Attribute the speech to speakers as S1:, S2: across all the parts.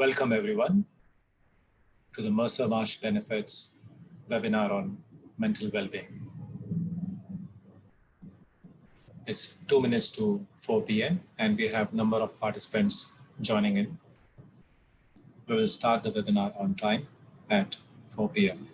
S1: Welcome everyone to the Mercer Marsh Benefits webinar on mental well-being. It's 2 minutes to 4 p.m. and we have a number of participants joining in. We will start the webinar on time at 4 p.m.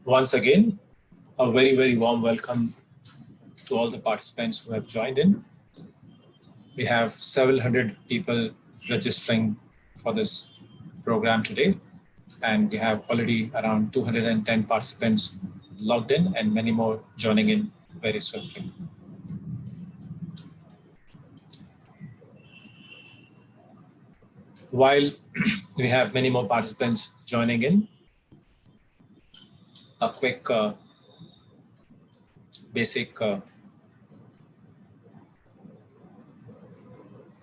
S1: Once again, a very warm welcome to all the participants who have joined in. We have several hundred people registering for this program today, and we have already around 210 participants logged in and many more joining in very swiftly. While we have many more participants joining in, a quick basic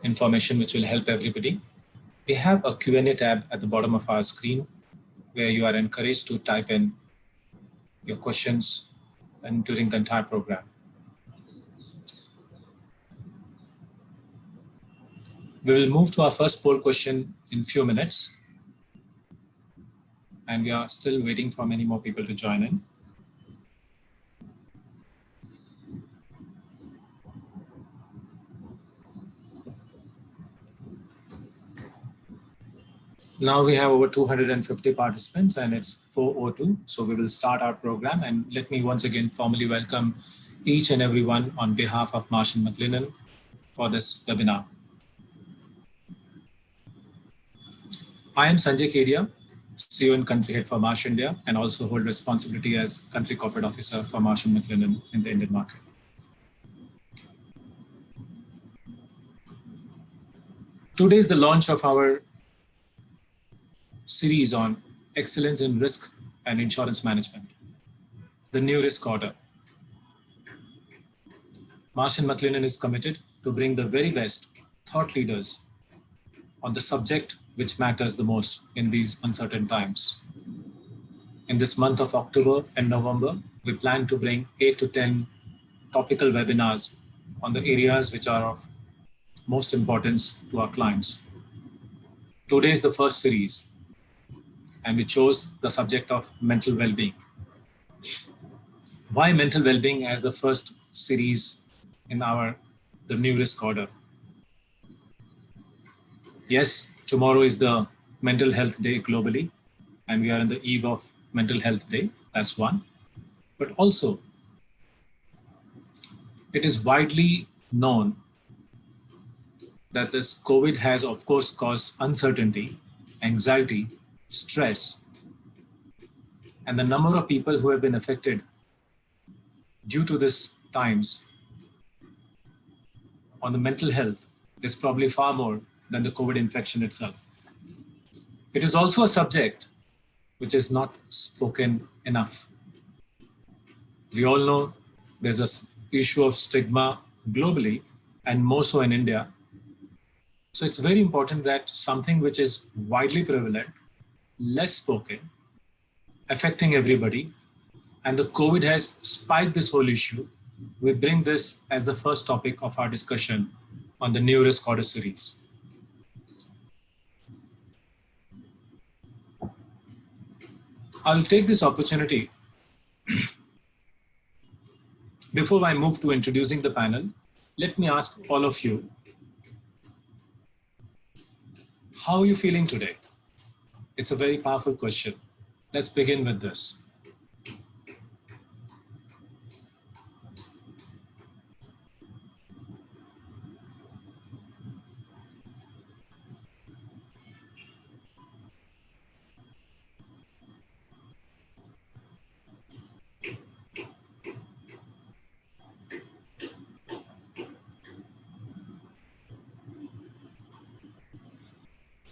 S1: information which will help everybody. We have a Q&A tab at the bottom of our screen where you are encouraged to type in your questions and during the entire program. We will move to our first poll question in a few minutes, and we are still waiting for many more people to join in. Now we have over 250 participants and it's 4:02, so we will start our program. And let me once again formally welcome each and everyone on behalf of Marsh & McLennan for this webinar. I am Sanjay Kedia, CEO and Country Head for Marsh India, and also hold responsibility as Country Corporate Officer for Marsh & McLennan in the Indian market. Today is the launch of our series on excellence in risk and insurance management, the new risk order. Marsh & McLennan is committed to bring the very best thought leaders on the subject which matters the most in these uncertain times. In this month of October and November, we plan to bring 8 to 10 topical webinars on the areas which are of most importance to our clients. Today is the first series, and we chose the subject of mental well-being. Why mental well-being as the first series in the new risk order? Yes, tomorrow is the Mental Health Day globally, and we are on the eve of Mental Health Day. That's one. But also, it is widely known that this COVID has, of course, caused uncertainty, anxiety, stress, and the number of people who have been affected due to this times on the mental health is probably far more than the COVID infection itself. It is also a subject which is not spoken enough. We all know there's an issue of stigma globally and more so in India. So it's very important that something which is widely prevalent, less spoken, affecting everybody, and the COVID has spiked this whole issue. We bring this as the first topic of our discussion on the new risk order series. I'll take this opportunity Before I move to introducing the panel, let me ask all of you, how are you feeling today? It's a very powerful question. Let's begin with this.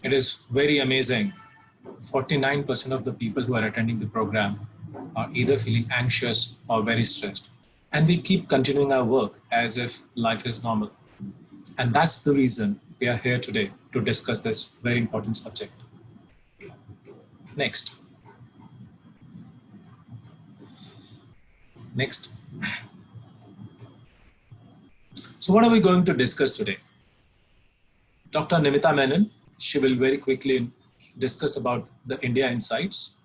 S1: It is very amazing. 49% of the people who are attending the program are either feeling anxious or very stressed. And we keep continuing our work as if life is normal. And that's the reason we are here today to discuss this very important subject. Next. Next. So what are we going to discuss today? Dr. Nimita Menon, she will very quickly discuss about the India insights.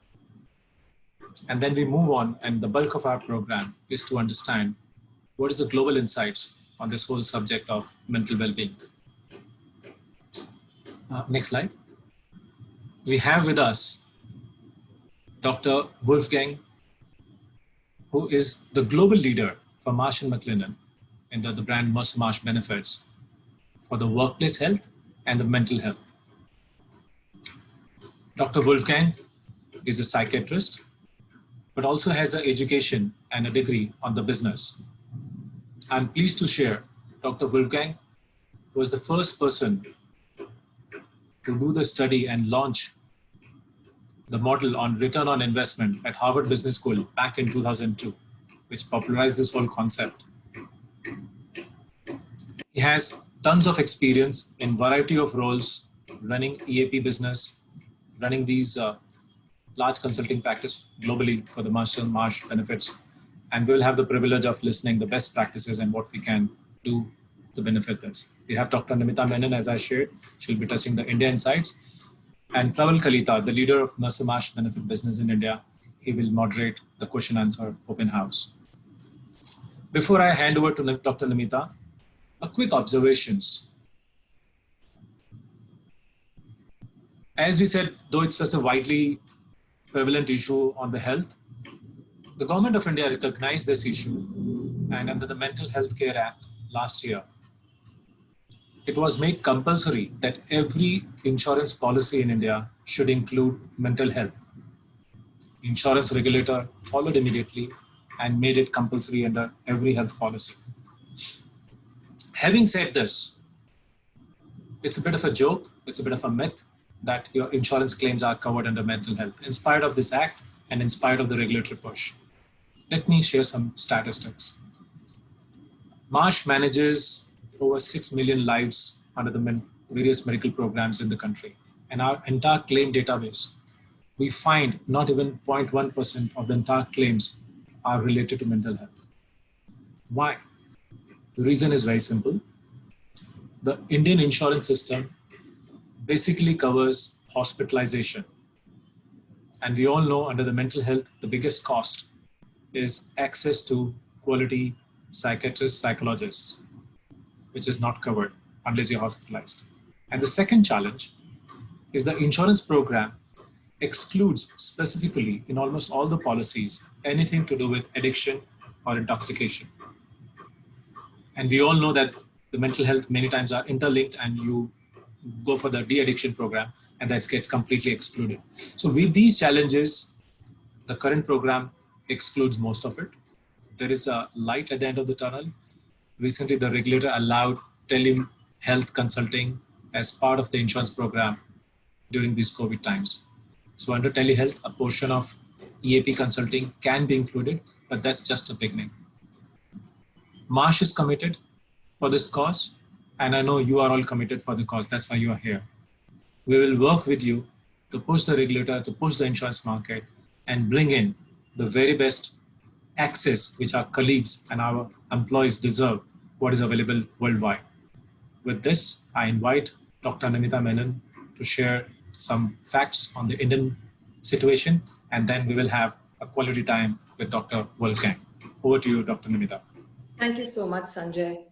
S1: And then we move on, and the bulk of our program is to understand what is the global insights on this whole subject of mental well-being. Next slide. We have with us Dr. Wolfgang, who is the global leader for Marsh & McLennan under the brand Marsh Benefits for the workplace health and the mental health. Dr. Wolfgang is a psychiatrist, but also has an education and a degree on the business. I'm pleased to share Dr. Wolfgang was the first person to do the study and launch the model on return on investment at Harvard Business School back in 2002, which popularized this whole concept. He has tons of experience in variety of roles, running EAP business, running these large consulting practice globally for the Marsh Benefits. And we'll have the privilege of listening the best practices and what we can do to benefit this. We have Dr. Nimita Menon, as I shared. She'll be touching the India insights. And Praval Kalita, the leader of Mercer Marsh Benefit business in India, he will moderate the question answer open house. Before I hand over to Dr. Nimita, a quick observations. As we said, though it's such a widely prevalent issue on the health, the government of India recognized this issue, and under the Mental Health Care Act last year, it was made compulsory that every insurance policy in India should include mental health. Insurance regulator followed immediately and made it compulsory under every health policy. Having said this, it's a bit of a joke, it's a bit of a myth that your insurance claims are covered under mental health, in spite of this act and in spite of the regulatory push. Let me share some statistics. Marsh manages over 6 million lives under the various medical programs in the country. And our entire claim database, we find not even 0.1% of the entire claims are related to mental health. Why? The reason is very simple. The Indian insurance system basically covers hospitalization. And we all know under the mental health, the biggest cost is access to quality psychiatrists, psychologists, which is not covered unless you're hospitalized. And the second challenge is the insurance program excludes specifically in almost all the policies anything to do with addiction or intoxication. And we all know that the mental health many times are interlinked, and you go for the de-addiction program and that gets completely excluded. So with these challenges, the current program excludes most of it. There is a light at the end of the tunnel. Recently, the regulator allowed telehealth consulting as part of the insurance program during these COVID times. So under telehealth, a portion of EAP consulting can be included, but that's just a beginning. Marsh is committed for this cause, and I know you are all committed for the cause. That's why you are here. We will work with you to push the regulator, to push the insurance market, and bring in the very best access which our colleagues and our employees deserve, what is available worldwide. With this, I invite Dr. Nimita Menon to share some facts on the Indian situation, and then we will have a quality time with Dr. Wolfgang. Over to you, Dr. Nimita.
S2: Thank you so much, Sanjay.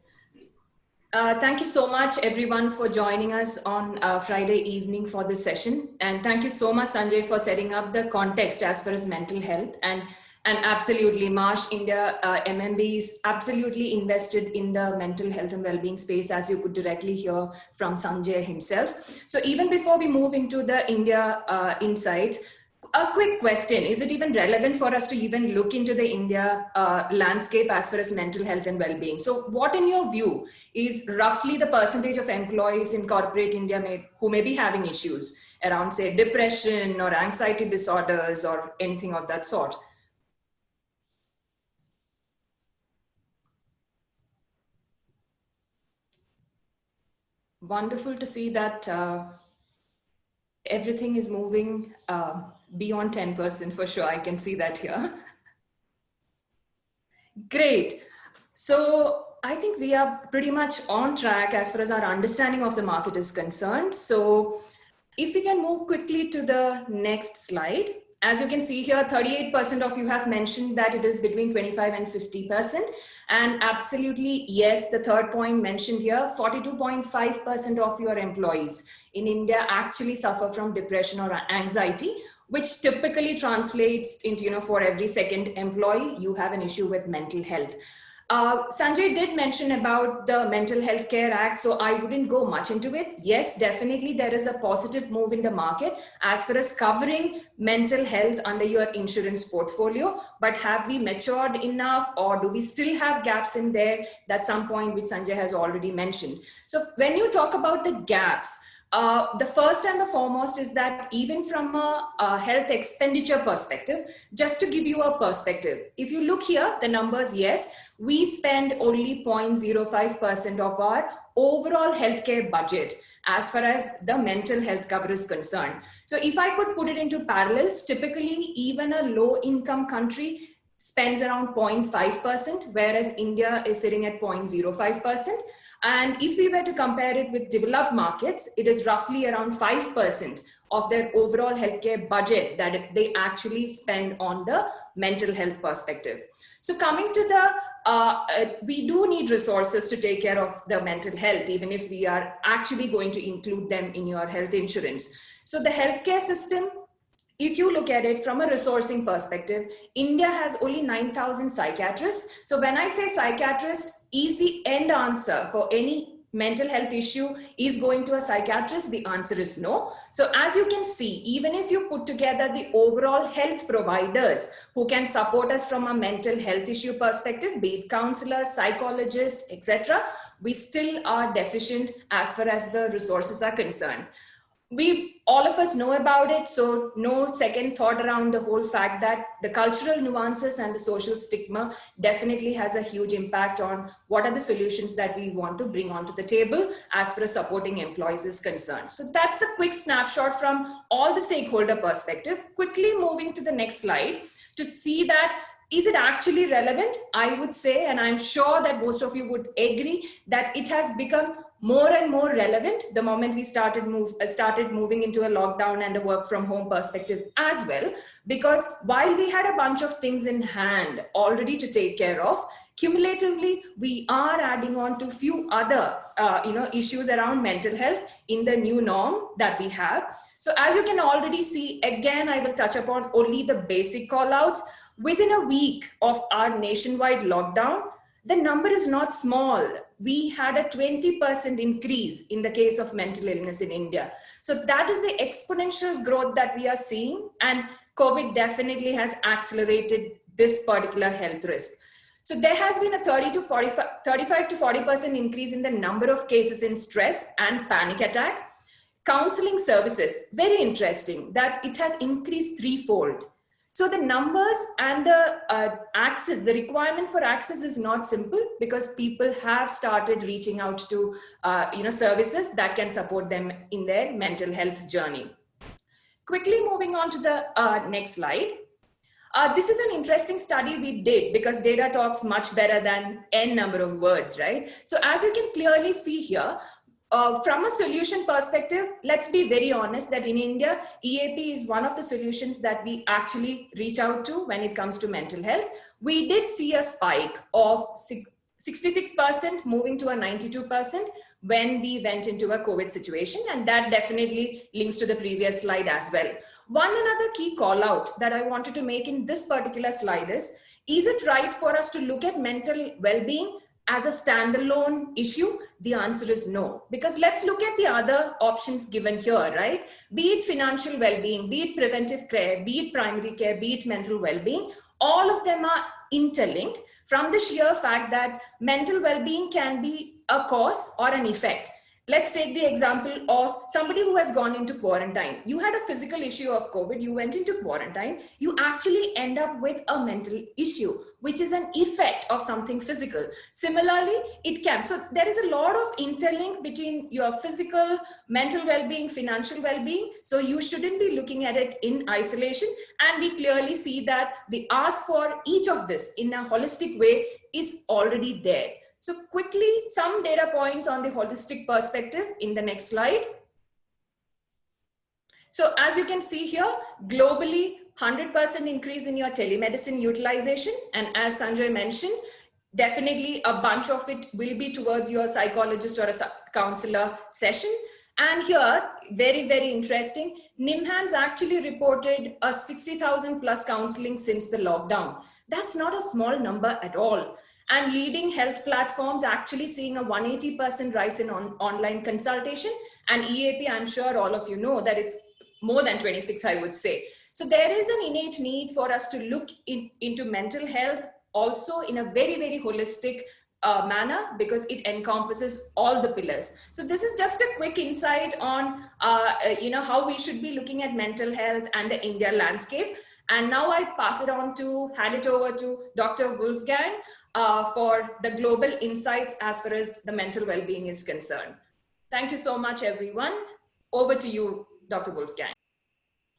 S2: Thank you so much, everyone, for joining us on Friday evening for this session. And thank you so much, Sanjay, for setting up the context as far as mental health. And absolutely, Marsh India MMB is absolutely invested in the mental health and well-being space, as you could directly hear from Sanjay himself. So even before we move into the India insights, a quick question. Is it even relevant for us to even look into the India landscape as far as mental health and well-being? So what, in your view, is roughly the percentage of employees in corporate India who may be having issues around, say, depression or anxiety disorders or anything of that sort? Wonderful to see that everything is moving beyond 10% for sure. I can see that here. Great. So I think we are pretty much on track as far as our understanding of the market is concerned. So if we can move quickly to the next slide. As you can see here, 38% of you have mentioned that it is between 25 and 50%. And absolutely, yes, the third point mentioned here, 42.5% of your employees in India actually suffer from depression or anxiety, which typically translates into, for every second employee, you have an issue with mental health. Sanjay did mention about the Mental Health Care Act, so I wouldn't go much into it. Yes, definitely there is a positive move in the market as far as covering mental health under your insurance portfolio, but have we matured enough, or do we still have gaps in there? That's some point which Sanjay has already mentioned. So when you talk about the gaps, the first and the foremost is that even from a health expenditure perspective, just to give you a perspective, if you look here, the numbers, yes, we spend only 0.05% of our overall healthcare budget as far as the mental health cover is concerned. So if I could put it into parallels, typically even a low income country spends around 0.5%, whereas India is sitting at 0.05%. And if we were to compare it with developed markets, it is roughly around 5% of their overall healthcare budget that they actually spend on the mental health perspective. So coming to the, we do need resources to take care of the mental health, even if we are actually going to include them in your health insurance. So the healthcare system, if you look at it from a resourcing perspective, India has only 9,000 psychiatrists. So when I say psychiatrist is the end answer for any mental health issue is going to a psychiatrist, the answer is no. So as you can see, even if you put together the overall health providers who can support us from a mental health issue perspective, be it counselors, psychologists, etc., we still are deficient as far as the resources are concerned. All of us know about it, so no second thought around the whole fact that the cultural nuances and the social stigma definitely has a huge impact on what are the solutions that we want to bring onto the table as far as supporting employees is concerned. So that's a quick snapshot from all the stakeholder perspective. Quickly moving to the next slide to see that is it actually relevant? I would say, and I'm sure that most of you would agree, that it has become more and more relevant the moment we started moving into a lockdown and a work from home perspective as well. Because while we had a bunch of things in hand already to take care of, cumulatively, we are adding on to a few other issues around mental health in the new norm that we have. So as you can already see, again, I will touch upon only the basic call outs. Within a week of our nationwide lockdown, the number is not small. We had a 20% increase in the case of mental illness in India. So that is the exponential growth that we are seeing, and COVID definitely has accelerated this particular health risk. So there has been a 35 to 40% increase in the number of cases in stress and panic attack. Counseling services, very interesting that it has increased threefold. So the numbers and the access, the requirement for access is not simple because people have started reaching out to services that can support them in their mental health journey. Quickly moving on to the next slide. This is an interesting study we did because data talks much better than n number of words, right? So as you can clearly see here, from a solution perspective, let's be very honest that in India, EAP is one of the solutions that we actually reach out to when it comes to mental health. We did see a spike of 66% moving to a 92% when we went into a COVID situation. And that definitely links to the previous slide as well. One another key call out that I wanted to make in this particular slide is it right for us to look at mental well-being as a standalone issue? The answer is no, because let's look at the other options given here, right? Be it financial well-being, be it preventive care, be it primary care, be it mental well-being, all of them are interlinked from the sheer fact that mental well-being can be a cause or an effect. Let's take the example of somebody who has gone into quarantine. You had a physical issue of COVID, you went into quarantine, you actually end up with a mental issue, which is an effect of something physical. Similarly, it can. So there is a lot of interlink between your physical, mental well-being, financial well-being. So you shouldn't be looking at it in isolation. And we clearly see that the ask for each of this in a holistic way is already there. So quickly, some data points on the holistic perspective in the next slide. So as you can see here, globally, 100% increase in your telemedicine utilization. And as Sanjay mentioned, definitely a bunch of it will be towards your psychologist or a counselor session. And here, very, very interesting, NIMHANS actually reported a 60,000 plus counseling since the lockdown. That's not a small number at all. And leading health platforms actually seeing a 180% rise in online consultation. And EAP, I'm sure all of you know that it's more than 26, I would say. So there is an innate need for us to look into mental health also in a very, very holistic manner, because it encompasses all the pillars. So this is just a quick insight on how we should be looking at mental health and the India landscape. And now I hand it over to Dr. Wolfgang for the global insights as far as the mental well-being is concerned. Thank you so much, everyone. Over to you, Dr. Wolfgang.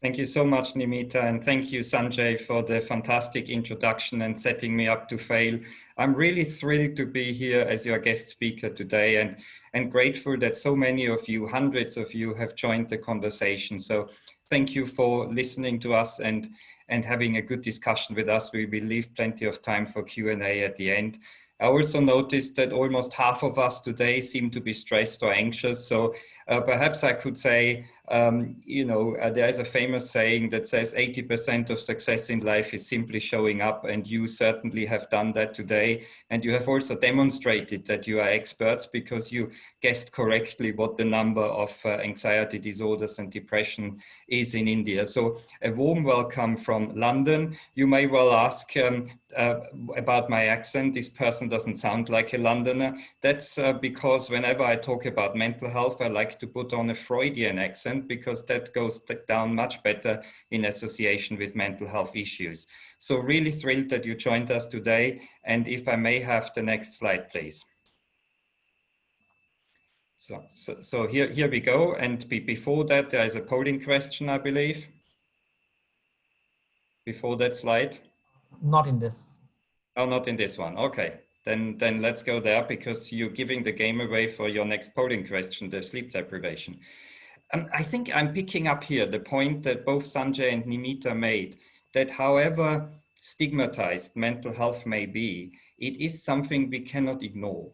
S3: Thank you so much, Nimita, and thank you, Sanjay, for the fantastic introduction and setting me up to fail. I'm really thrilled to be here as your guest speaker today, and grateful that so many of you, hundreds of you, have joined the conversation. So thank you for listening to us and having a good discussion with us. We will leave plenty of time for Q&A at the end. I also noticed that almost half of us today seem to be stressed or anxious. So perhaps I could say, there is a famous saying that says 80% of success in life is simply showing up, and you certainly have done that today. And you have also demonstrated that you are experts, because you guessed correctly what the number of anxiety disorders and depression is in India. So a warm welcome from London. You may well ask about my accent. This person doesn't sound like a Londoner. That's because whenever I talk about mental health, I like to put on a Freudian accent, because that goes down much better in association with mental health issues. So really thrilled that you joined us today. And if I may have the next slide, please. So here we go. And before that, there is a polling question, I believe. Before that slide.
S4: Not in this.
S3: Oh, not in this one. Okay. Then let's go there, because you're giving the game away for your next polling question, the sleep deprivation. I think I'm picking up here the point that both Sanjay and Nimita made, that however stigmatized mental health may be, it is something we cannot ignore.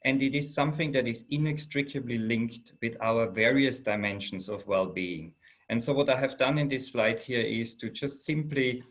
S3: And it is something that is inextricably linked with our various dimensions of well-being. And so what I have done in this slide here is to just simply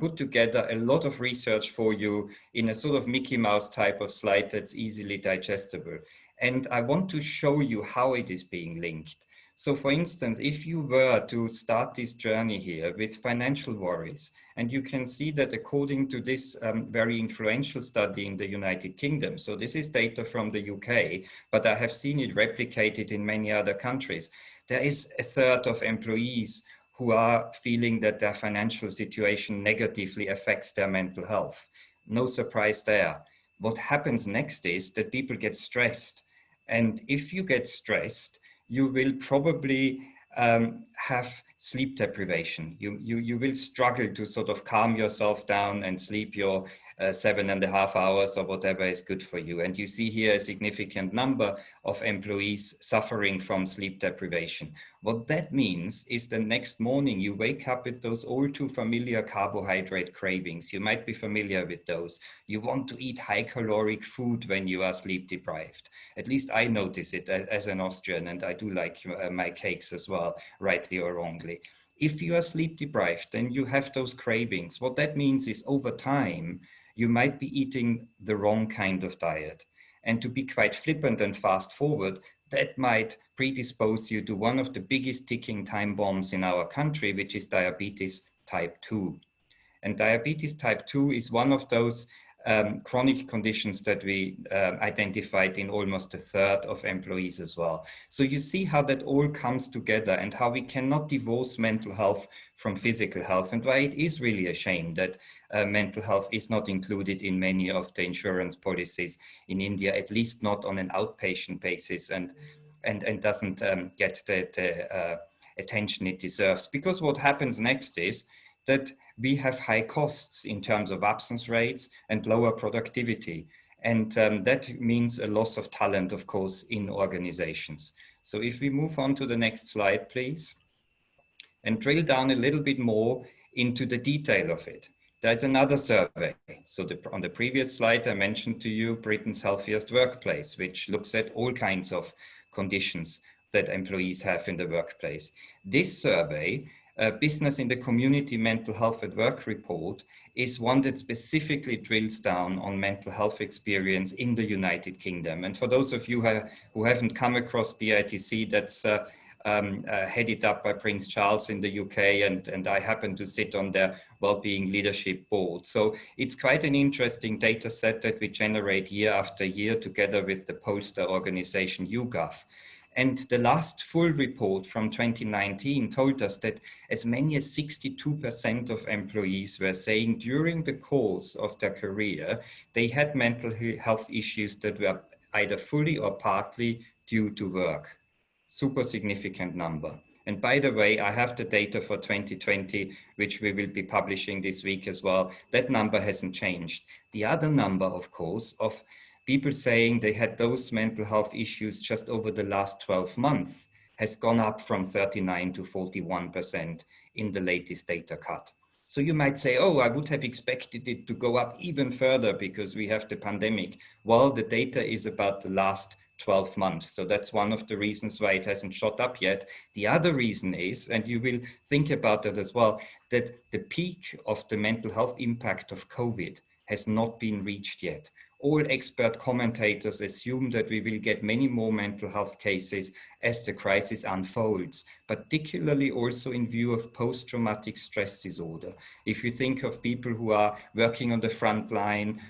S3: put together a lot of research for you in a sort of Mickey Mouse type of slide that's easily digestible. And I want to show you how it is being linked. So for instance, if you were to start this journey here with financial worries, and you can see that according to this very influential study in the United Kingdom, so this is data from the UK, but I have seen it replicated in many other countries, there is a third of employees who are feeling that their financial situation negatively affects their mental health. No surprise there. What happens next is that people get stressed. And if you get stressed, you will probably have sleep deprivation. You will struggle to sort of calm yourself down and sleep your 7.5 hours or whatever is good for you. And you see here a significant number of employees suffering from sleep deprivation. What that means is the next morning you wake up with those all too familiar carbohydrate cravings. You might be familiar with those. You want to eat high caloric food when you are sleep deprived. At least I notice it as an Austrian, and I do like my cakes as well, rightly or wrongly. If you are sleep deprived, then you have those cravings. What that means is over time, you might be eating the wrong kind of diet. And to be quite flippant and fast forward, that might predispose you to one of the biggest ticking time bombs in our country, which is diabetes type 2. And diabetes type 2 is one of those chronic conditions that we identified in almost a third of employees as well. So you see how that all comes together and how we cannot divorce mental health from physical health, and why it is really a shame that mental health is not included in many of the insurance policies in India, at least not on an outpatient basis, and doesn't get the attention it deserves. Because what happens next is that we have high costs in terms of absence rates and lower productivity. And that means a loss of talent, of course, in organizations. So if we move on to the next slide, please, and drill down a little bit more into the detail of it. There's another survey. So on the previous slide, I mentioned to you Britain's Healthiest Workplace, which looks at all kinds of conditions that employees have in the workplace. This survey, Business in the Community Mental Health at Work report, is one that specifically drills down on mental health experience in the United Kingdom. And for those of you who haven't come across BITC, that's headed up by Prince Charles in the UK, and I happen to sit on their Wellbeing Leadership Board. So it's quite an interesting data set that we generate year after year together with the pollster organization YouGov. And the last full report from 2019 told us that as many as 62% of employees were saying during the course of their career, they had mental health issues that were either fully or partly due to work. Super significant number. And by the way, I have the data for 2020, which we will be publishing this week as well. That number hasn't changed. The other number, of course, of people saying they had those mental health issues just over the last 12 months has gone up from 39 to 41% in the latest data cut. So you might say, oh, I would have expected it to go up even further because we have the pandemic. Well, the data is about the last 12 months. So that's one of the reasons why it hasn't shot up yet. The other reason is, and you will think about that as well, that the peak of the mental health impact of COVID has not been reached yet. All expert commentators assume that we will get many more mental health cases as the crisis unfolds, particularly also in view of post-traumatic stress disorder. If you think of people who are working on the front line,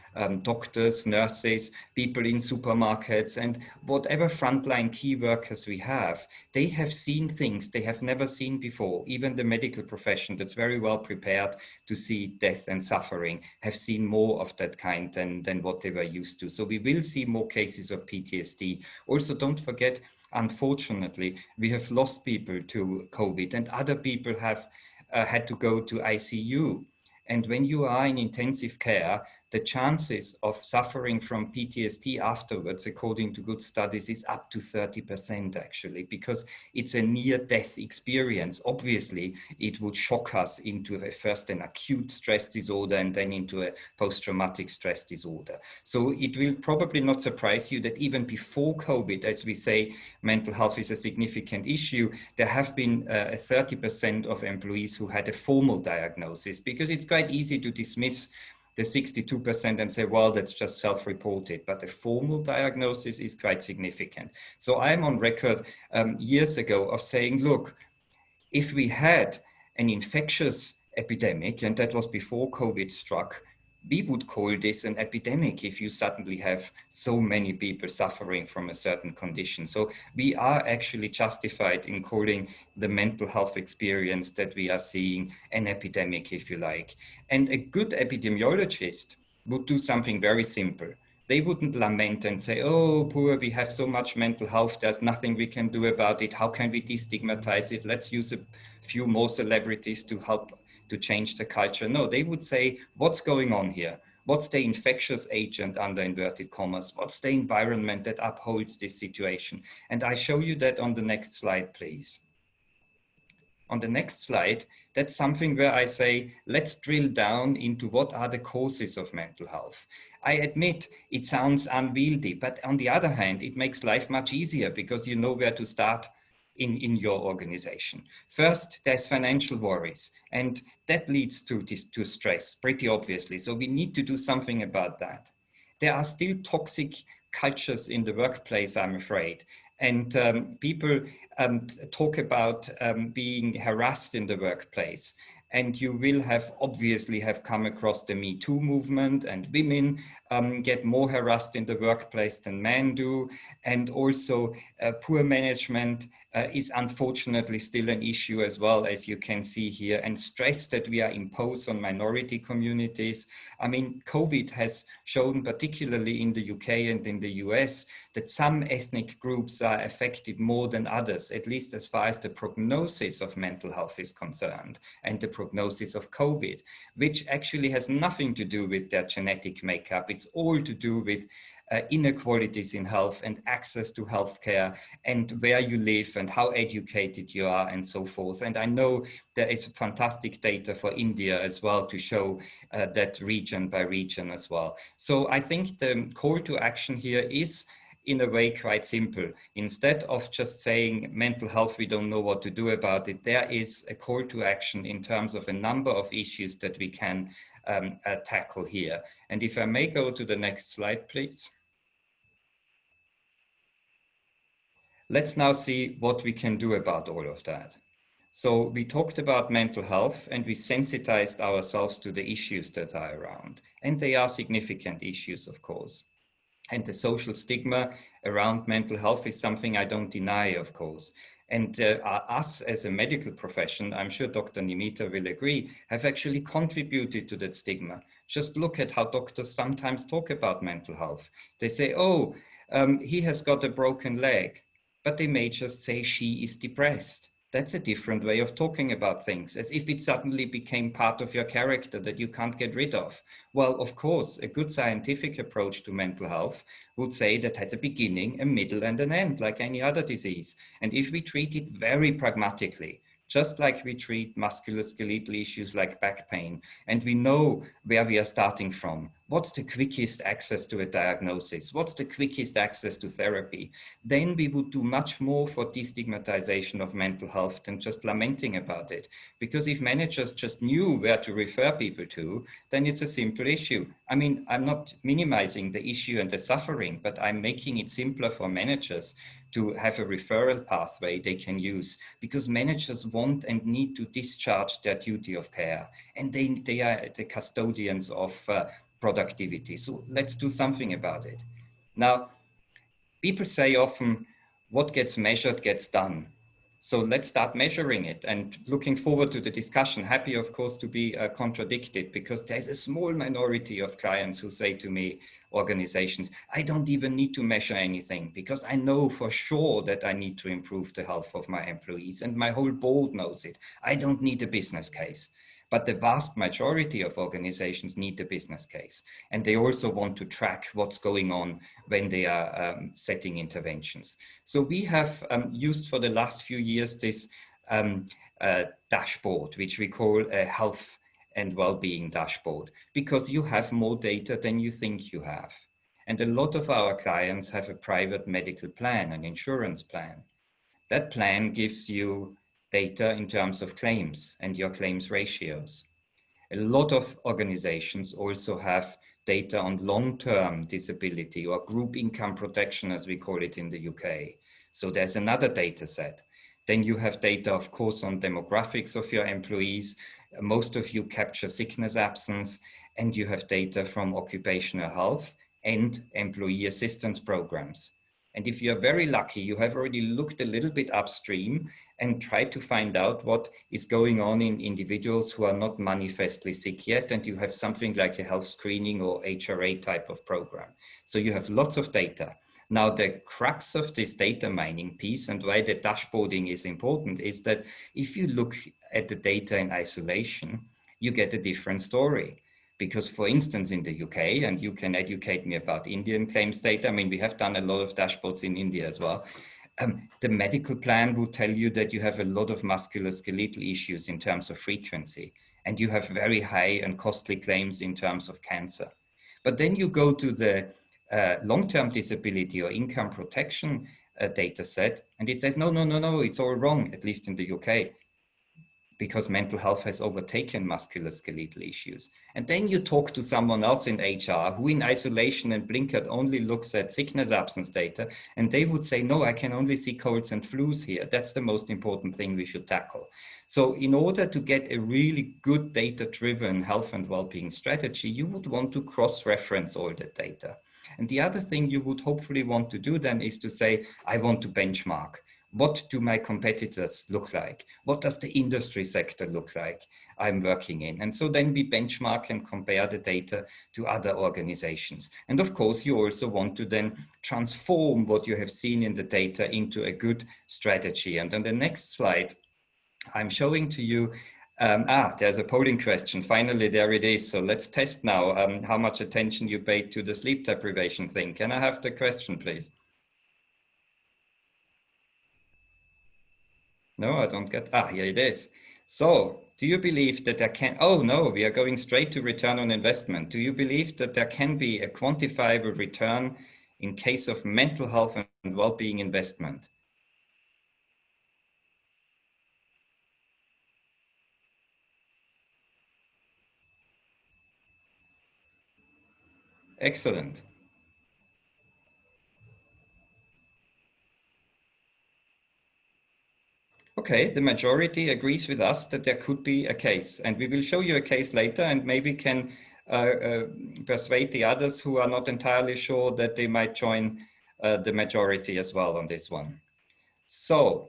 S3: doctors, nurses, people in supermarkets, and whatever frontline key workers we have, they have seen things they have never seen before. Even the medical profession that's very well prepared to see death and suffering have seen more of that kind than what they were used to. So we will see more cases of PTSD. Also, don't forget, unfortunately, we have lost people to COVID, and other people have had to go to ICU. And when you are in intensive care, the chances of suffering from PTSD afterwards, according to good studies, is up to 30% actually, because it's a near-death experience. Obviously, it would shock us into first an acute stress disorder and then into a post-traumatic stress disorder. So it will probably not surprise you that even before COVID, as we say, mental health is a significant issue, there have been 30% of employees who had a formal diagnosis, because it's quite easy to dismiss the 62% and say, well, that's just self-reported, but the formal diagnosis is quite significant. So I'm on record years ago of saying, look, if we had an infectious epidemic, and that was before COVID struck, we would call this an epidemic if you suddenly have so many people suffering from a certain condition. So we are actually justified in calling the mental health experience that we are seeing an epidemic, if you like. And a good epidemiologist would do something very simple. They wouldn't lament and say, oh, poor, we have so much mental health, there's nothing we can do about it. How can we destigmatize it? Let's use a few more celebrities to help to change the culture. No, they would say, what's going on here? What's the infectious agent under inverted commas? What's the environment that upholds this situation? And I show you that on the next slide, please. On the next slide, that's something where I say, let's drill down into what are the causes of mental health. I admit it sounds unwieldy, but on the other hand, it makes life much easier because you know where to start in your organization. First, there's financial worries, and that leads to stress, pretty obviously. So we need to do something about that. There are still toxic cultures in the workplace, I'm afraid. And people talk about being harassed in the workplace. And you will have obviously have come across the Me Too movement, and women get more harassed in the workplace than men do. And also poor management is unfortunately still an issue as well, as you can see here, and stress that we are imposed on minority communities. I mean, COVID has shown, particularly in the UK and in the US, that some ethnic groups are affected more than others, at least as far as the prognosis of mental health is concerned, and the prognosis of COVID, which actually has nothing to do with their genetic makeup. It's all to do with inequalities in health and access to healthcare and where you live and how educated you are and so forth. And I know there is fantastic data for India as well to show that region by region as well. So I think the call to action here is in a way quite simple. Instead of just saying mental health, we don't know what to do about it, there is a call to action in terms of a number of issues that we can tackle here. And if I may go to the next slide, please. Let's now see what we can do about all of that. So we talked about mental health and we sensitized ourselves to the issues that are around. And they are significant issues, of course. And the social stigma around mental health is something I don't deny, of course. And us as a medical profession, I'm sure Dr. Nimita will agree, have actually contributed to that stigma. Just look at how doctors sometimes talk about mental health. They say, oh, he has got a broken leg, but they may just say she is depressed. That's a different way of talking about things, as if it suddenly became part of your character that you can't get rid of. Well, of course, a good scientific approach to mental health would say that has a beginning, a middle, and an end, like any other disease. And if we treat it very pragmatically, just like we treat musculoskeletal issues like back pain, and we know where we are starting from, what's the quickest access to a diagnosis, what's the quickest access to therapy, then we would do much more for destigmatization of mental health than just lamenting about it. Because if managers just knew where to refer people to, then it's a simple issue. I mean, I'm not minimizing the issue and the suffering, but I'm making it simpler for managers to have a referral pathway they can use, because managers want and need to discharge their duty of care, and they are the custodians of productivity. So let's do something about it. Now, people say often, what gets measured gets done. So let's start measuring it, and looking forward to the discussion. Happy, of course, to be contradicted, because there's a small minority of clients who say to me, organizations, I don't even need to measure anything because I know for sure that I need to improve the health of my employees, and my whole board knows it. I don't need a business case. But the vast majority of organizations need a business case. And they also want to track what's going on when they are setting interventions. So we have used for the last few years this dashboard, which we call a Health and Wellbeing dashboard, because you have more data than you think you have. And a lot of our clients have a private medical plan, an insurance plan. That plan gives you data in terms of claims and your claims ratios. A lot of organizations also have data on long-term disability or group income protection, as we call it in the UK. So there's another data set. Then you have data, of course, on demographics of your employees. Most of you capture sickness absence, and you have data from occupational health and employee assistance programs. And if you're very lucky, you have already looked a little bit upstream and tried to find out what is going on in individuals who are not manifestly sick yet, and you have something like a health screening or HRA type of program. So you have lots of data. Now, the crux of this data mining piece and why the dashboarding is important is that if you look at the data in isolation, you get a different story. Because, for instance, in the UK, and you can educate me about Indian claims data, I mean, we have done a lot of dashboards in India as well. The medical plan will tell you that you have a lot of musculoskeletal issues in terms of frequency, and you have very high and costly claims in terms of cancer. But then you go to the long-term disability or income protection data set, and it says, no, it's all wrong, at least in the UK, because mental health has overtaken musculoskeletal issues. And then you talk to someone else in HR who in isolation and blinkered only looks at sickness absence data, and they would say, no, I can only see colds and flus here. That's the most important thing we should tackle. So in order to get a really good data-driven health and well-being strategy, you would want to cross-reference all the data. And the other thing you would hopefully want to do then is to say, I want to benchmark. What do my competitors look like? What does the industry sector look like I'm working in? And so then we benchmark and compare the data to other organizations. And of course, you also want to then transform what you have seen in the data into a good strategy. And on the next slide, I'm showing to you, there's a polling question. Finally, there it is. So let's test now how much attention you paid to the sleep deprivation thing. Can I have the question, please? No, I don't get, here it is. So do you believe that there can, oh no, we are going straight to return on investment. Do you believe that there can be a quantifiable return in case of mental health and well-being investment? Excellent. Okay, the majority agrees with us that there could be a case, and we will show you a case later and maybe can persuade the others who are not entirely sure that they might join the majority as well on this one. So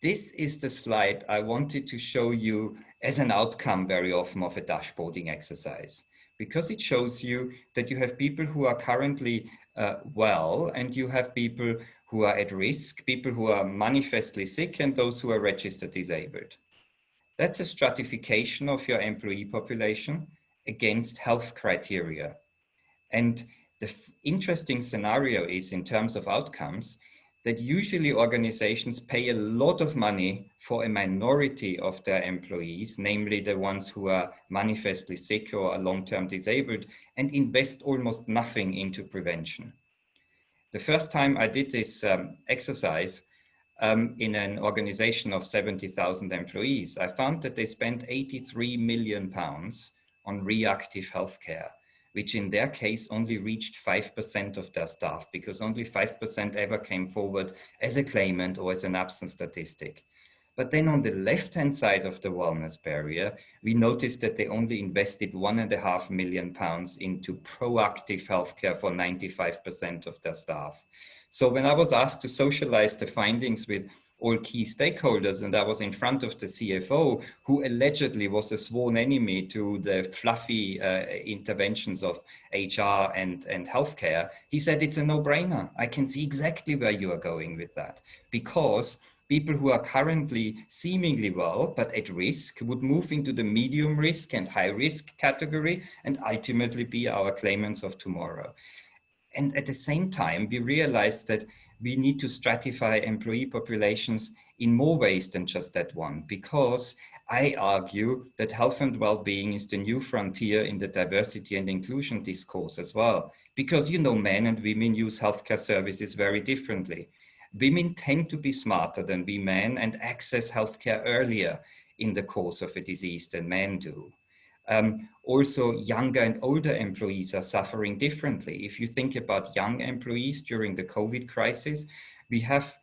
S3: this is the slide I wanted to show you as an outcome very often of a dashboarding exercise, because it shows you that you have people who are currently well, and you have people who are at risk, people who are manifestly sick, and those who are registered disabled. That's a stratification of your employee population against health criteria. And the interesting scenario is, in terms of outcomes, that usually organizations pay a lot of money for a minority of their employees, namely the ones who are manifestly sick or are long-term disabled, and invest almost nothing into prevention. The first time I did this exercise in an organization of 70,000 employees, I found that they spent 83 million pounds on reactive healthcare, which in their case only reached 5% of their staff, because only 5% ever came forward as a claimant or as an absence statistic. But then on the left-hand side of the wellness barrier, we noticed that they only invested £1.5 million into proactive healthcare for 95% of their staff. So when I was asked to socialize the findings with all key stakeholders, and I was in front of the CFO, who allegedly was a sworn enemy to the fluffy interventions of HR and healthcare, he said, it's a no-brainer. I can see exactly where you are going with that, because people who are currently seemingly well, but at risk, would move into the medium risk and high risk category and ultimately be our claimants of tomorrow. And at the same time, we realized that we need to stratify employee populations in more ways than just that one, because I argue that health and well-being is the new frontier in the diversity and inclusion discourse as well, because, you know, men and women use healthcare services very differently. Women tend to be smarter than we men and access healthcare earlier in the course of a disease than men do. Also, younger and older employees are suffering differently. If you think about young employees during the COVID crisis, we have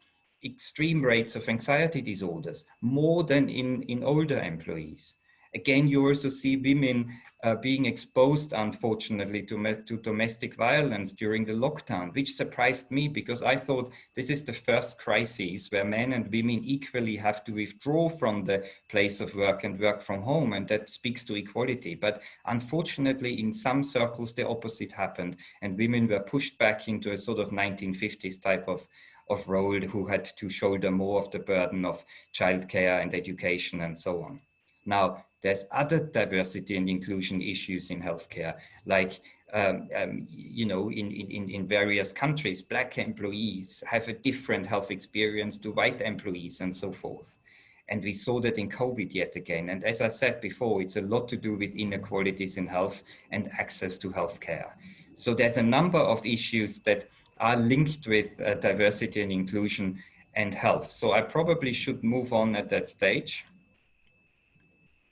S3: extreme rates of anxiety disorders, more than in older employees. Again, you also see women being exposed, unfortunately, to domestic violence during the lockdown, which surprised me, because I thought this is the first crisis where men and women equally have to withdraw from the place of work and work from home, and that speaks to equality. But unfortunately, in some circles, the opposite happened, and women were pushed back into a sort of 1950s type of role, who had to shoulder more of the burden of childcare and education and so on. Now, There's other diversity and inclusion issues in healthcare, like you know, in various countries, Black employees have a different health experience to white employees and so forth. And we saw that in COVID yet again. And as I said before, it's a lot to do with inequalities in health and access to healthcare. So there's a number of issues that are linked with diversity and inclusion and health. So I probably should move on at that stage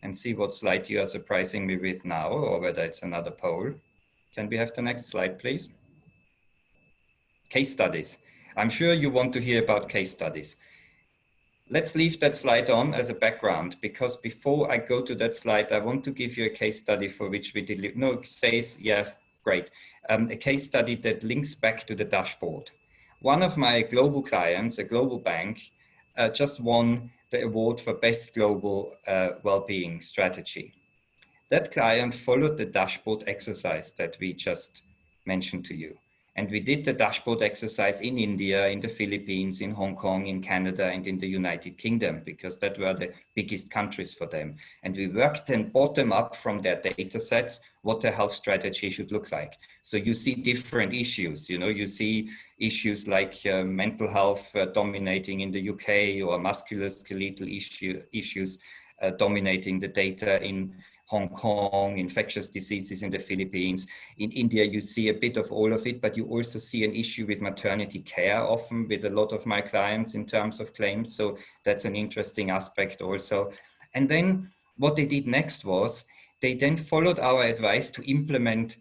S3: and see what slide you are surprising me with now, or whether it's another poll. Can we have the next slide, please? Case studies. I'm sure you want to hear about case studies. Let's leave that slide on as a background, because before I go to that slide, I want to give you a case study for which we deliver. No, it says yes, great. A case study that links back to the dashboard. One of my global clients, a global bank, just won the award for Best Global Wellbeing Strategy. That client followed the dashboard exercise that we just mentioned to you. And we did the dashboard exercise in India, in the Philippines, in Hong Kong, in Canada, and in the United Kingdom, because that were the biggest countries for them. And we worked then bottom up from their data sets, what their health strategy should look like. So you see different issues, you know, you see issues like mental health dominating in the UK, or musculoskeletal issues dominating the data in Hong Kong, infectious diseases in the Philippines. In India, you see a bit of all of it, but you also see an issue with maternity care often with a lot of my clients in terms of claims. So that's an interesting aspect also. And then what they did next was they then followed our advice to implement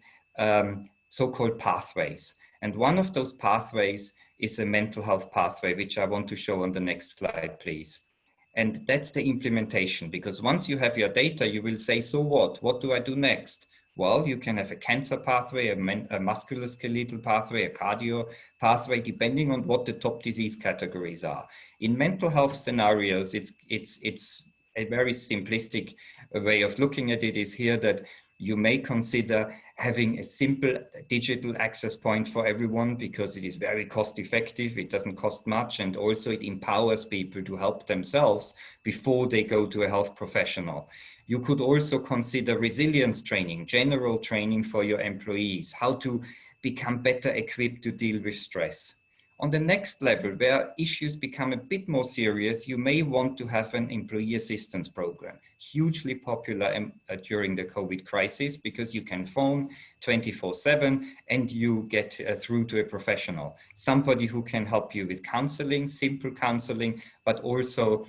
S3: so-called pathways. And one of those pathways is a mental health pathway, which I want to show on the next slide, please. And that's the implementation, because once you have your data, you will say, so what? What do I do next? Well, you can have a cancer pathway, a musculoskeletal pathway, a cardio pathway, depending on what the top disease categories are. In mental health scenarios, it's a very simplistic way of looking at it is here that you may consider having a simple digital access point for everyone, because it is very cost effective, it doesn't cost much, and also it empowers people to help themselves before they go to a health professional. You could also consider resilience training, general training for your employees, how to become better equipped to deal with stress. On the next level, where issues become a bit more serious, you may want to have an employee assistance program, hugely popular during the COVID crisis, because you can phone 24/7 and you get through to a professional, somebody who can help you with counseling, simple counseling, but also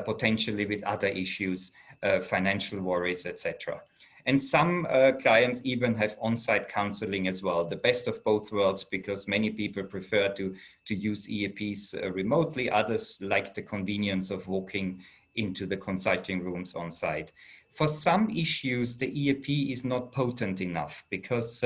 S3: potentially with other issues, financial worries, etc. And some clients even have on-site counseling as well, the best of both worlds, because many people prefer to use EAPs remotely. Others like the convenience of walking into the consulting rooms on site. For some issues, the EAP is not potent enough, because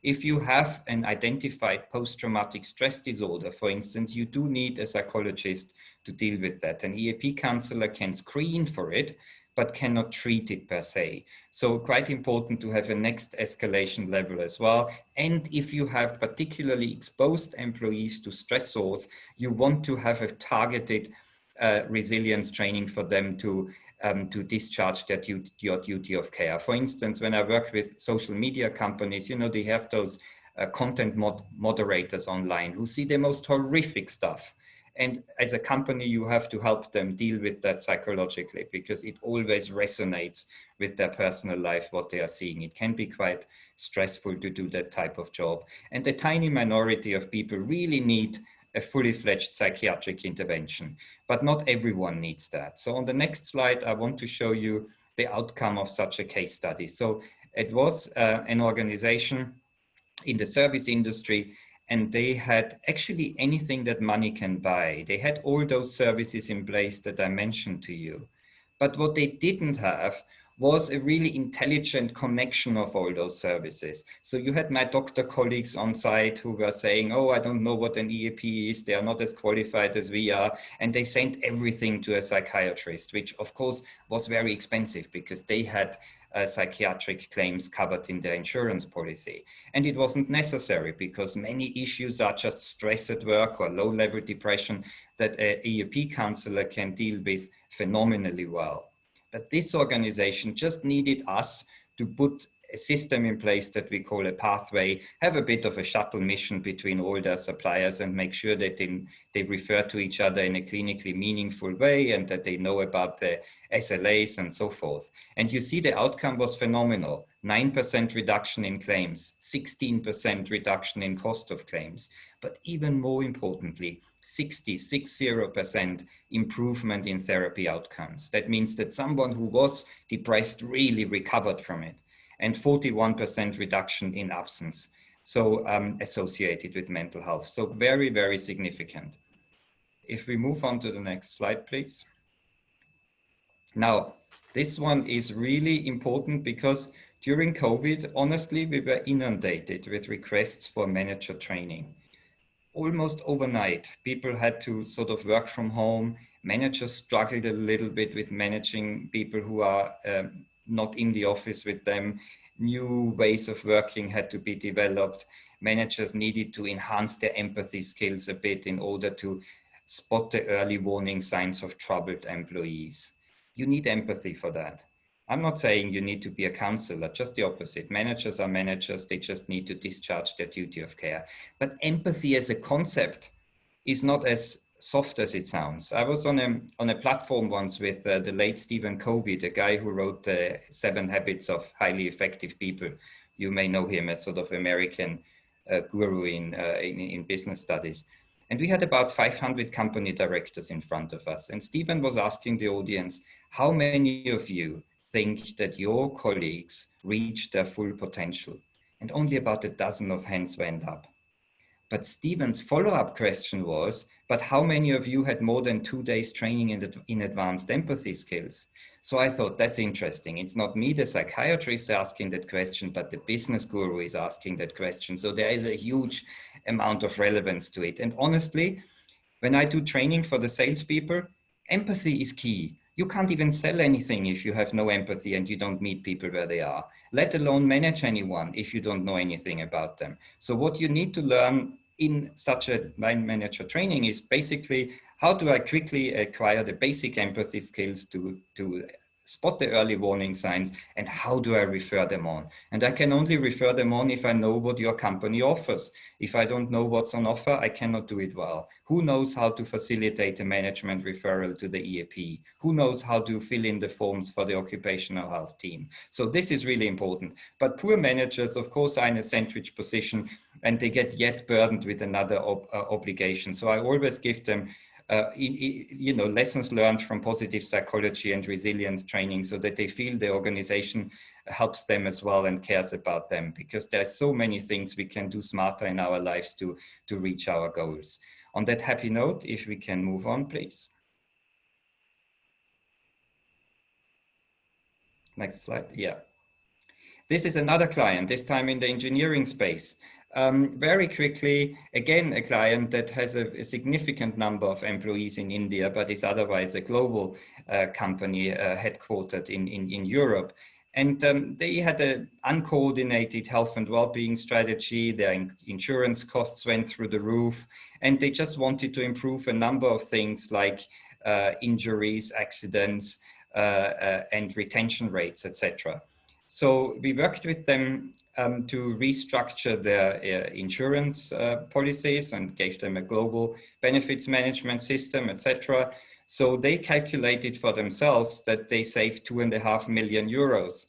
S3: if you have an identified post-traumatic stress disorder, for instance, you do need a psychologist to deal with that. An EAP counselor can screen for it, but cannot treat it per se. So quite important to have a next escalation level as well. And if you have particularly exposed employees to stressors, you want to have a targeted resilience training for them to discharge your duty of care. For instance, when I work with social media companies, you know, they have those content moderators online who see the most horrific stuff. And as a company, you have to help them deal with that psychologically, because it always resonates with their personal life, what they are seeing. It can be quite stressful to do that type of job. And a tiny minority of people really need a fully fledged psychiatric intervention, but not everyone needs that. So on the next slide, I want to show you the outcome of such a case study. So it was an organization in the service industry, and they had actually anything that money can buy. They had all those services in place that I mentioned to you. But what they didn't have was a really intelligent connection of all those services. So you had my doctor colleagues on site who were saying, oh, I don't know what an EAP is. They are not as qualified as we are. And they sent everything to a psychiatrist, which of course was very expensive, because they had psychiatric claims covered in their insurance policy. And it wasn't necessary, because many issues are just stress at work or low-level depression that an EAP counselor can deal with phenomenally well. But this organization just needed us to put a system in place that we call a pathway, have a bit of a shuttle mission between all their suppliers and make sure that they refer to each other in a clinically meaningful way and that they know about the SLAs and so forth. And you see the outcome was phenomenal. 9% reduction in claims, 16% reduction in cost of claims, but even more importantly, 60% improvement in therapy outcomes. That means that someone who was depressed really recovered from it, and 41% reduction in absence, so associated with mental health. So very, very significant. If we move on to the next slide, please. Now, this one is really important because during COVID, honestly, we were inundated with requests for manager training. Almost overnight, people had to sort of work from home. Managers struggled a little bit with managing people who are not in the office with them. New ways of working had to be developed. Managers needed to enhance their empathy skills a bit in order to spot the early warning signs of troubled employees. You need empathy for that. I'm not saying you need to be a counselor, just the opposite. Managers are managers, they just need to discharge their duty of care. But empathy as a concept is not as soft as it sounds. I was on a platform once with the late Stephen Covey, the guy who wrote the 7 Habits of Highly Effective People. You may know him as sort of American guru in business studies. And we had about 500 company directors in front of us. And Stephen was asking the audience, how many of you think that your colleagues reach their full potential? And only about a dozen of hands went up. But Stephen's follow-up question was, but how many of you had more than 2 days training in advanced empathy skills? So I thought, that's interesting. It's not me, the psychiatrist, asking that question, but the business guru is asking that question. So there is a huge amount of relevance to it. And honestly, when I do training for the salespeople, empathy is key. You can't even sell anything if you have no empathy and you don't meet people where they are, let alone manage anyone if you don't know anything about them. So what you need to learn in such a line manager training is basically, how do I quickly acquire the basic empathy skills to spot the early warning signs, and how do I refer them on? And I can only refer them on if I know what your company offers. If I don't know what's on offer, I cannot do it well. Who knows how to facilitate a management referral to the EAP? Who knows how to fill in the forms for the occupational health team? So this is really important. But poor managers, of course, are in a sandwich position and they get yet burdened with another obligation. So I always give them lessons learned from positive psychology and resilience training so that they feel the organization helps them as well and cares about them, because there's so many things we can do smarter in our lives to reach our goals. On that happy note, if we can move on, please. Next slide. Yeah. This is another client, this time in the engineering space. Very quickly, again, a client that has a significant number of employees in India, but is otherwise a global company headquartered in Europe. And they had an uncoordinated health and well-being strategy. Their insurance costs went through the roof, and they just wanted to improve a number of things like injuries, accidents, and retention rates, etc. So we worked with them to restructure their insurance policies and gave them a global benefits management system, etc. So they calculated for themselves that they saved 2.5 million euros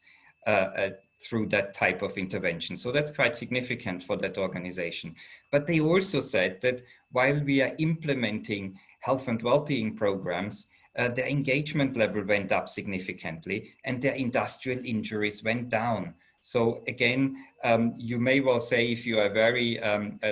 S3: through that type of intervention. So that's quite significant for that organization. But they also said that while we are implementing health and well-being programs, their engagement level went up significantly and their industrial injuries went down. So again, you may well say, if you are very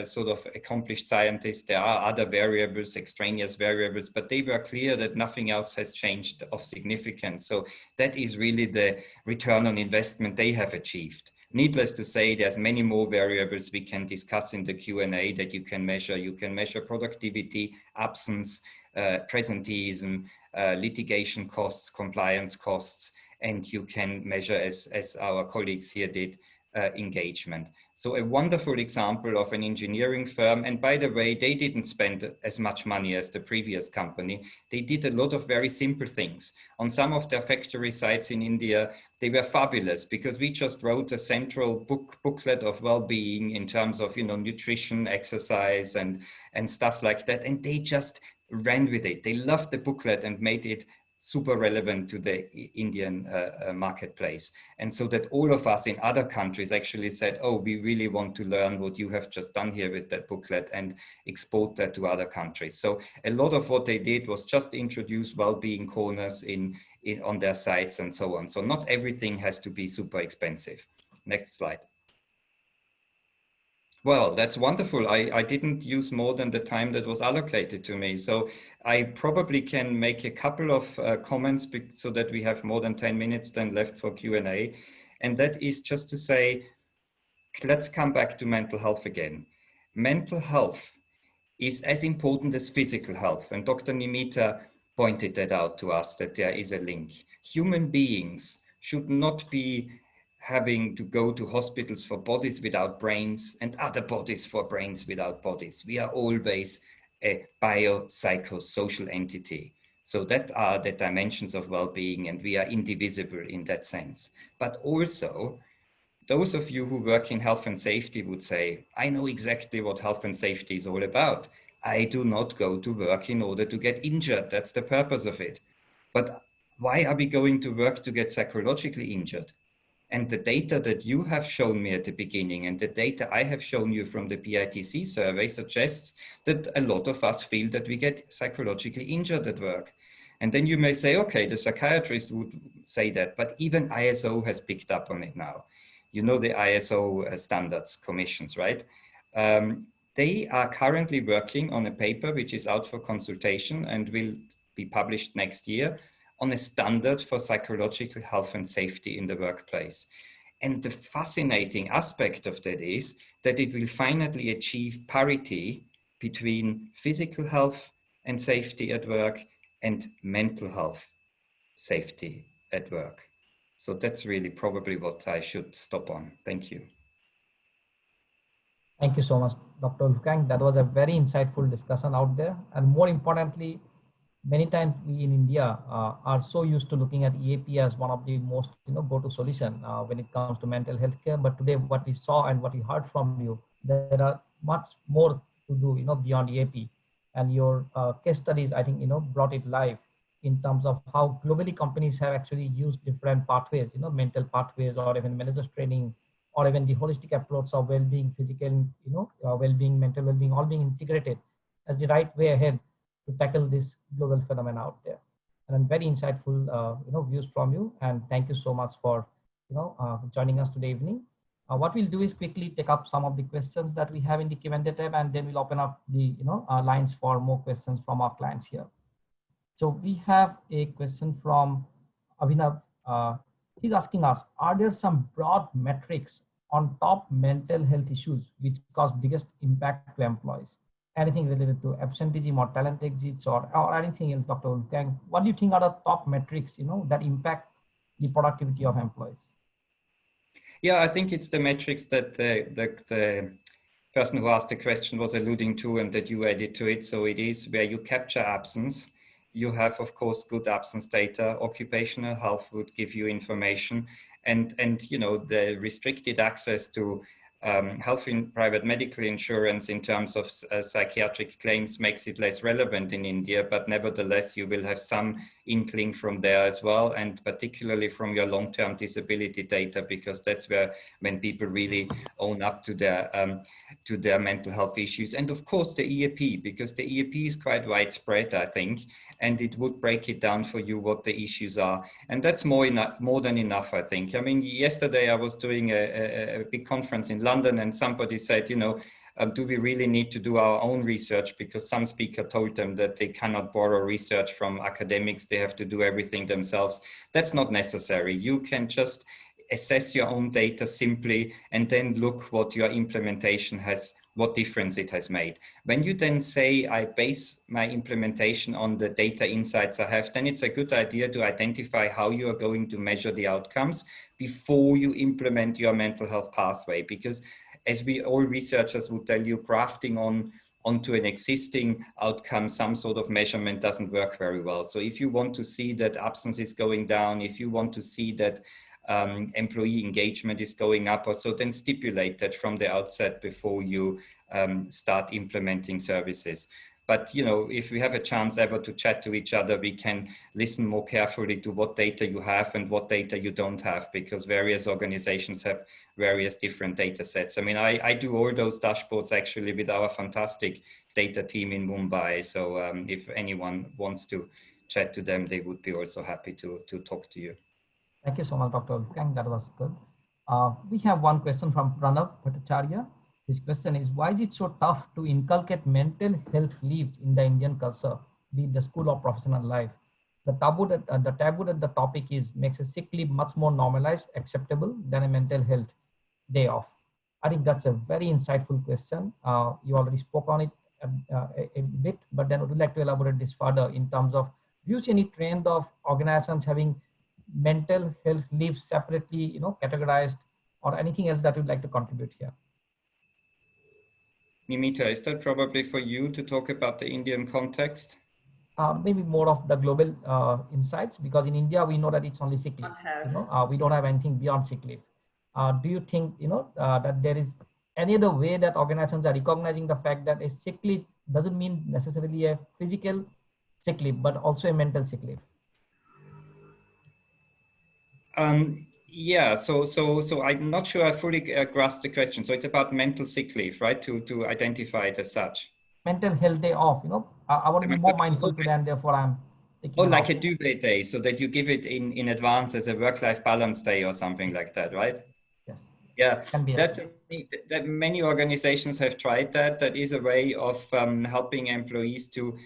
S3: sort of accomplished scientist, there are other variables, extraneous variables, but they were clear that nothing else has changed of significance. So that is really the return on investment they have achieved. Needless to say, there's many more variables we can discuss in the Q&A that you can measure. You can measure productivity, absence, presenteeism, litigation costs, compliance costs, and you can measure, as our colleagues here did, engagement. So a wonderful example of an engineering firm. And by the way, they didn't spend as much money as the previous company. They did a lot of very simple things. On some of their factory sites in India, they were fabulous because we just wrote a central booklet of well-being in terms of, nutrition, exercise, and stuff like that. And they just ran with it. They loved the booklet and made it super relevant to the Indian marketplace. And so that all of us in other countries actually said, oh, we really want to learn what you have just done here with that booklet and export that to other countries. So a lot of what they did was just introduce well-being corners on their sites and so on. So not everything has to be super expensive. Next slide. Well, that's wonderful. I didn't use more than the time that was allocated to me. So I probably can make a couple of comments so that we have more than 10 minutes then left for Q&A. And that is just to say, let's come back to mental health again. Mental health is as important as physical health. And Dr. Nimita pointed that out to us, that there is a link. Human beings should not be having to go to hospitals for bodies without brains and other bodies for brains without bodies. We are always a biopsychosocial entity. So that are the dimensions of well-being, and we are indivisible in that sense. But also, those of you who work in health and safety would say, I know exactly what health and safety is all about. I do not go to work in order to get injured. That's the purpose of it. But why are we going to work to get psychologically injured? And the data that you have shown me at the beginning and the data I have shown you from the BITC survey suggests that a lot of us feel that we get psychologically injured at work. And then you may say, okay, the psychiatrist would say that, but even ISO has picked up on it now. You know the ISO standards commissions, right? They are currently working on a paper which is out for consultation and will be published next year on a standard for psychological health and safety in the workplace. And the fascinating aspect of that is that it will finally achieve parity between physical health and safety at work and mental health safety at work. So that's really probably what I should stop on. Thank you.
S4: Thank you so much, Dr. Wolfgang. That was a very insightful discussion out there. And more importantly, many times we in India are so used to looking at EAP as one of the most go-to solution when it comes to mental health care. But today, what we saw and what we heard from you, there are much more to do beyond EAP. And your case studies, I think brought it live in terms of how globally companies have actually used different pathways, mental pathways, or even managers training, or even the holistic approach of well-being, physical, well-being, mental well-being, all being integrated as the right way ahead to tackle this global phenomenon out there. And very insightful, views from you. And thank you so much for, joining us today evening. What we'll do is quickly take up some of the questions that we have in the Q&A tab, and then we'll open up the, lines for more questions from our clients here. So we have a question from Abhinav. He's asking us, are there some broad metrics on top mental health issues which cause biggest impact to employees? Anything related to absenteeism or talent exits or anything else, Dr. Wolfgang? What do you think are the top metrics, that impact the productivity of employees?
S3: Yeah, I think it's the metrics that the person who asked the question was alluding to and that you added to it. So it is where you capture absence. You have, of course, good absence data. Occupational health would give you information, and the restricted access to health in private medical insurance in terms of psychiatric claims makes it less relevant in India, but nevertheless, you will have some inkling from there as well, and particularly from your long-term disability data, because that's where when people really own up to their mental health issues. And of course, the EAP, because the EAP is quite widespread, I think, and it would break it down for you what the issues are. And that's more than enough, I think. I mean, yesterday I was doing a big conference in London, and somebody said, do we really need to do our own research? Because some speaker told them that they cannot borrow research from academics. They have to do everything themselves. That's not necessary. You can just assess your own data simply and then look what your implementation has what difference it has made. When you then say, I base my implementation on the data insights I have, then it's a good idea to identify how you are going to measure the outcomes before you implement your mental health pathway. Because as all researchers would tell you, grafting onto an existing outcome, some sort of measurement doesn't work very well. So if you want to see that absence is going down, if you want to see that employee engagement is going up or so, then stipulate that from the outset before you start implementing services. But, you know, if we have a chance ever to chat to each other, we can listen more carefully to what data you have and what data you don't have, because various organizations have various different data sets. I mean, I do all those dashboards actually with our fantastic data team in Mumbai. So if anyone wants to chat to them, they would be also happy to talk to you.
S4: Thank you so much, Dr. Wolfgang. That was good. We have one question from Pranav Bhattacharya. His question is, why is it so tough to inculcate mental health leaves in the Indian culture, be it the school or professional life? The taboo that the topic makes a sick leave much more normalized, acceptable than a mental health day off. I think that's a very insightful question. You already spoke on it a bit, but then would you like to elaborate this further in terms of, do you see any trend of organizations having mental health leave separately, you know, categorized, or anything else that you'd like to contribute here?
S3: Nimita, is that probably for you to talk about the Indian context?
S4: Maybe more of the global insights, because in India, we know that it's only sick leave. You know, we don't have anything beyond sick leave. Do you think, you know, that there is any other way that organizations are recognizing the fact that a sick leave doesn't mean necessarily a physical sick leave, but also a mental sick leave?
S3: Yeah, so I'm not sure I fully grasped the question. So it's about mental sick leave, right? To identify it as such.
S4: Mental health day off, you know, I want to be more mindful today, and therefore I'm taking
S3: like off. A duvet day, so that you give it in advance as a work-life balance day or something like that, right?
S4: Yes.
S3: Yeah, that's that many organizations have tried that. That is a way of helping employees to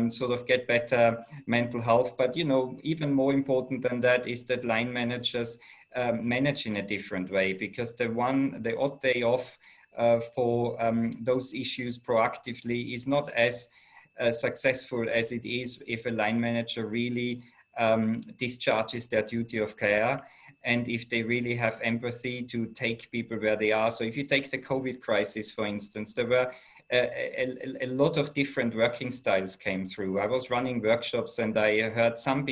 S3: sort of get better mental health. But, you know, even more important than that is that line managers manage in a different way, because the odd day off for those issues proactively is not as successful as it is if a line manager really discharges their duty of care, and if they really have empathy to take people where they are. So if you take the COVID crisis, for instance, there were a lot of different working styles came through. I was running workshops and I heard some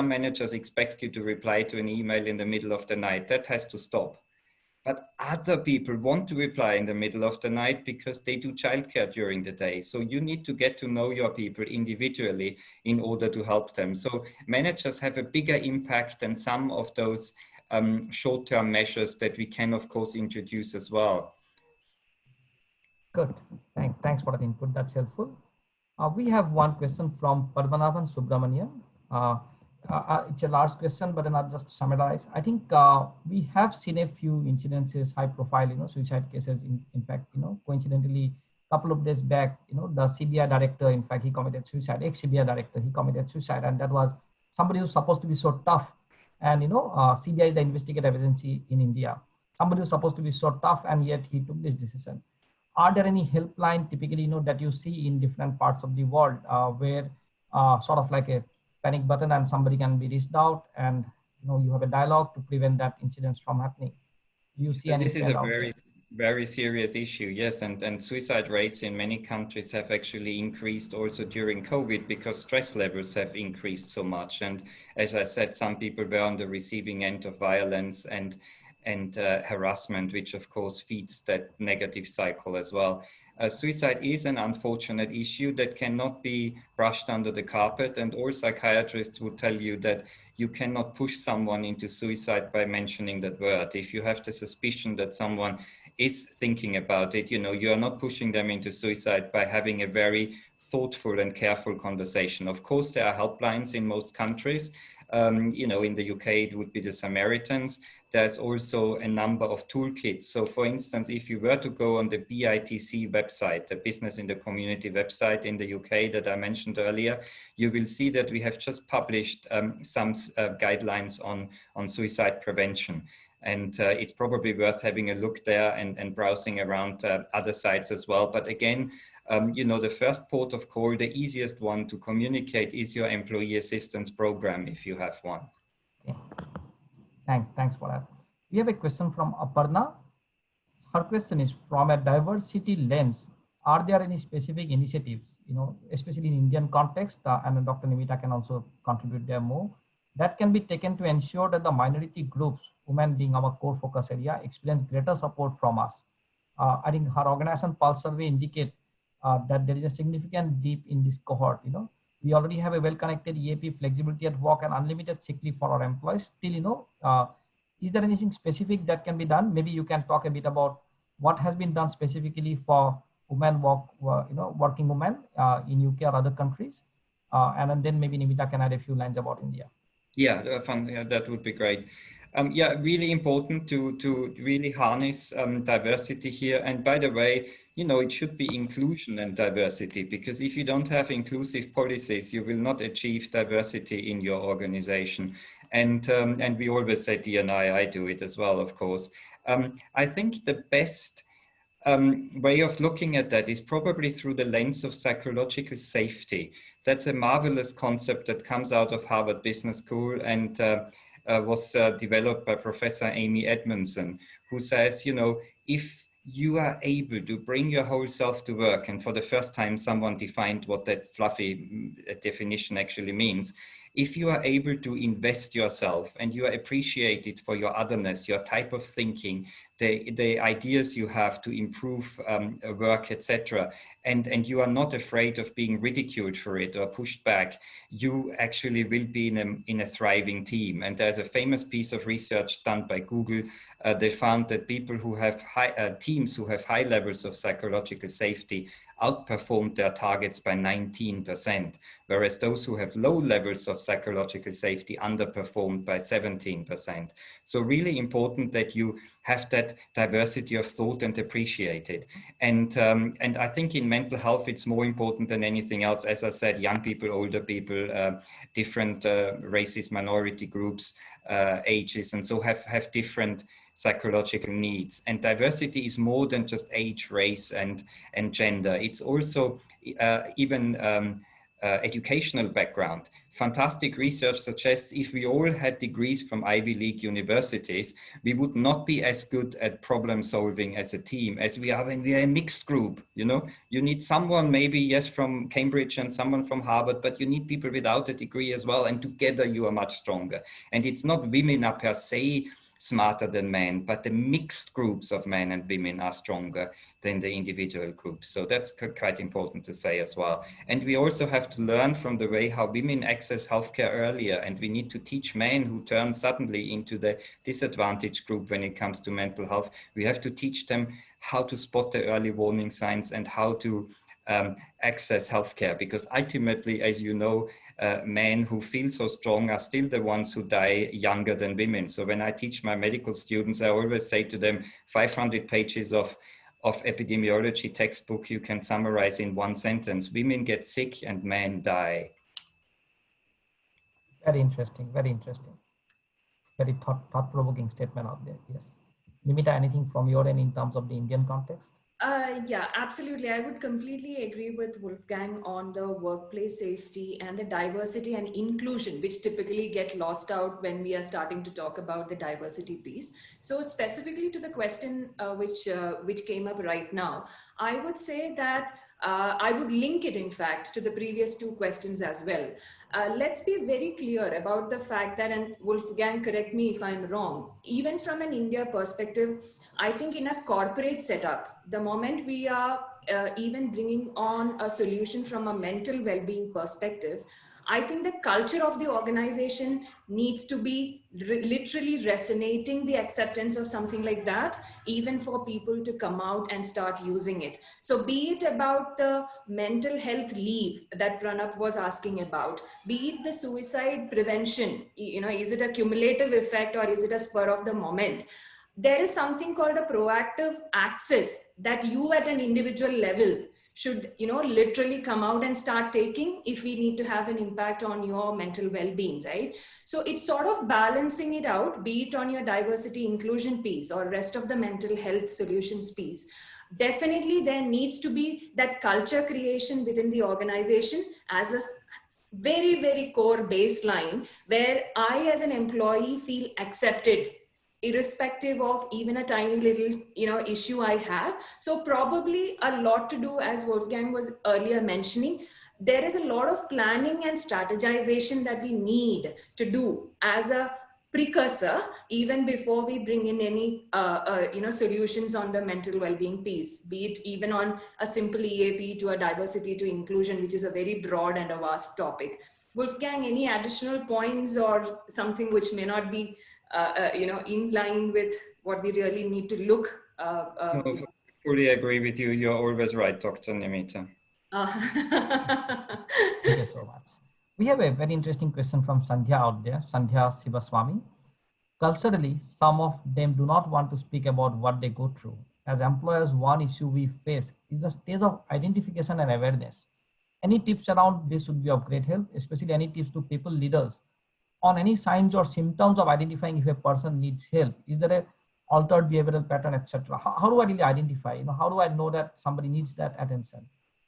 S3: managers expect you to reply to an email in the middle of the night. That has to stop. But other people want to reply in the middle of the night because they do childcare during the day. So you need to get to know your people individually in order to help them. So managers have a bigger impact than some of those short-term measures that we can, of course, introduce as well.
S4: Good. Thanks for that input. That's helpful. We have one question from Padmanabhan Subramanian. It's a large question, but then I'll just summarize. I think we have seen a few incidences, high profile, you know, suicide cases. In fact, you know, coincidentally, a couple of days back, you know, the CBI director, in fact, he committed suicide, ex-CBI director, he committed suicide. And that was somebody who's supposed to be so tough. And, you know, CBI is the investigative agency in India. Somebody who's supposed to be so tough, and yet he took this decision. Are there any helpline typically, you know, that you see in different parts of the world where sort of like a panic button and somebody can be reached out, and, you know, you have a dialogue to prevent that incidents from happening? Do you see any?
S3: This is a very serious issue, yes, and suicide rates in many countries have actually increased also during COVID, because stress levels have increased so much. And as I said, some people were on the receiving end of violence and harassment, which of course feeds that negative cycle as well. Suicide is an unfortunate issue that cannot be brushed under the carpet, and all psychiatrists would tell you that you cannot push someone into suicide by mentioning that word. If you have the suspicion that someone is thinking about it, you know, you are not pushing them into suicide by having a very thoughtful and careful conversation. Of course, there are helplines in most countries. You know, in the UK, it would be the Samaritans. There's also a number of toolkits. So for instance, if you were to go on the BITC website, the Business in the Community website in the UK that I mentioned earlier, you will see that we have just published some guidelines on suicide prevention. And it's probably worth having a look there and browsing around other sites as well. But again, you know, the first port of call, the easiest one to communicate is your employee assistance program if you have one.
S4: Okay. Thanks for that. We have a question from Aparna. Her question is, from a diversity lens, are there any specific initiatives, you know, especially in Indian context, and Dr. Nimita can also contribute there more, that can be taken to ensure that the minority groups, women being our core focus area, experience greater support from us? I think her organization Pulse survey indicate that there is a significant dip in this cohort. You know, we already have a well-connected EAP, flexibility at work, and unlimited sick leave for our employees. Still, you know, is there anything specific that can be done? Maybe you can talk a bit about what has been done specifically for women working women in UK or other countries, and then maybe Nimita can add a few lines about India.
S3: Yeah, fun. Yeah, that would be great. Yeah, really important to really harness diversity here. And by the way, you know, it should be inclusion and diversity, because if you don't have inclusive policies, you will not achieve diversity in your organization. And we always say D&I, I do it as well, of course. I think the best way of looking at that is probably through the lens of psychological safety. That's a marvelous concept that comes out of Harvard Business School and was developed by Professor Amy Edmondson, who says, you know, if you are able to bring your whole self to work, and for the first time someone defined what that fluffy definition actually means, if you are able to invest yourself and you are appreciated for your otherness, your type of thinking, the ideas you have to improve work, etc., and you are not afraid of being ridiculed for it or pushed back, you actually will be in a thriving team. And there's a famous piece of research done by Google. They found that people who have teams who have high levels of psychological safety outperformed their targets by 19%, whereas those who have low levels of psychological safety underperformed by 17%. So really important that you have that diversity of thought and appreciate it. And I think in mental health, it's more important than anything else. As I said, young people, older people, different races, minority groups, ages, and so have different psychological needs. And diversity is more than just age, race, and gender. It's also even educational background. Fantastic research suggests if we all had degrees from Ivy League universities, we would not be as good at problem solving as a team as we are when we are a mixed group. You know, you need someone maybe, yes, from Cambridge and someone from Harvard, but you need people without a degree as well. And together you are much stronger. And it's not women are per se smarter than men, but the mixed groups of men and women are stronger than the individual groups. So that's quite important to say as well. And we also have to learn from the way how women access healthcare earlier, and we need to teach men who turn suddenly into the disadvantaged group when it comes to mental health. We have to teach them how to spot the early warning signs and how to access healthcare, because ultimately, as you know, men who feel so strong are still the ones who die younger than women. So when I teach my medical students, I always say to them, 500 pages of epidemiology textbook you can summarize in one sentence: women get sick and men die.
S4: Very interesting, very interesting. Very thought-provoking statement out there, yes. Nimita, anything from your end in terms of the Indian context?
S2: Yeah, absolutely. I would completely agree with Wolfgang on the workplace safety and the diversity and inclusion, which typically get lost out when we are starting to talk about the diversity piece. So specifically to the question which came up right now, I would say that I would link it, in fact, to the previous two questions as well. Let's be very clear about the fact that, and Wolfgang, correct me if I'm wrong, even from an India perspective, I think in a corporate setup, the moment we are even bringing on a solution from a mental well-being perspective, I think the culture of the organization needs to be literally resonating the acceptance of something like that, even for people to come out and start using it. So be it about the mental health leave that Pranab was asking about, be it the suicide prevention, you know, is it a cumulative effect or is it a spur of the moment? There is something called a proactive access that you at an individual level should, literally come out and start taking if we need to have an impact on your mental well-being, right? So it's sort of balancing it out, be it on your diversity inclusion piece or rest of the mental health solutions piece. Definitely there needs to be that culture creation within the organization as a very, very core baseline where I as an employee feel accepted irrespective of even a tiny little issue I have. So probably a lot to do, as Wolfgang was earlier mentioning. There is a lot of planning and strategization that we need to do as a precursor even before we bring in any solutions on the mental well-being piece, be it even on a simple EAP to a diversity to inclusion, which is a very broad and a vast topic. Wolfgang, any additional points or something which may not be in line with what we really need to look?
S3: No, fully agree with you. You're always right, Dr. Nimita.
S4: Thank you so much. We have a very interesting question from Sandhya out there, Sandhya Sivaswamy. Culturally, some of them do not want to speak about what they go through. As employers, one issue we face is the stage of identification and awareness. Any tips around this would be of great help, especially any tips to people leaders on any signs or symptoms of identifying if a person needs help. Is there a altered behavioral pattern, etc.? How do I really identify? How do I know that somebody needs that attention?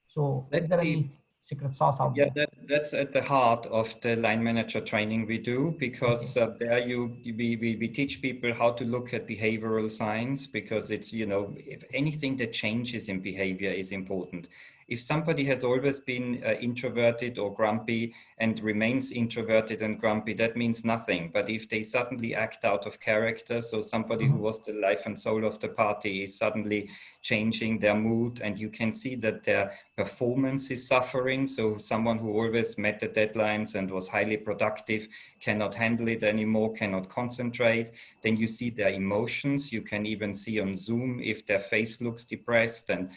S4: So is there any secret sauce out there?
S3: Yeah, that's at the heart of the line manager training we do, because there we teach people how to look at behavioral signs, because it's, if anything that changes in behavior is important. If somebody has always been introverted or grumpy and remains introverted and grumpy, that means nothing. But if they suddenly act out of character, so somebody who was the life and soul of the party is suddenly changing their mood, and you can see that their performance is suffering. So someone who always met the deadlines and was highly productive cannot handle it anymore, cannot concentrate. Then you see their emotions. You can even see on Zoom if their face looks depressed and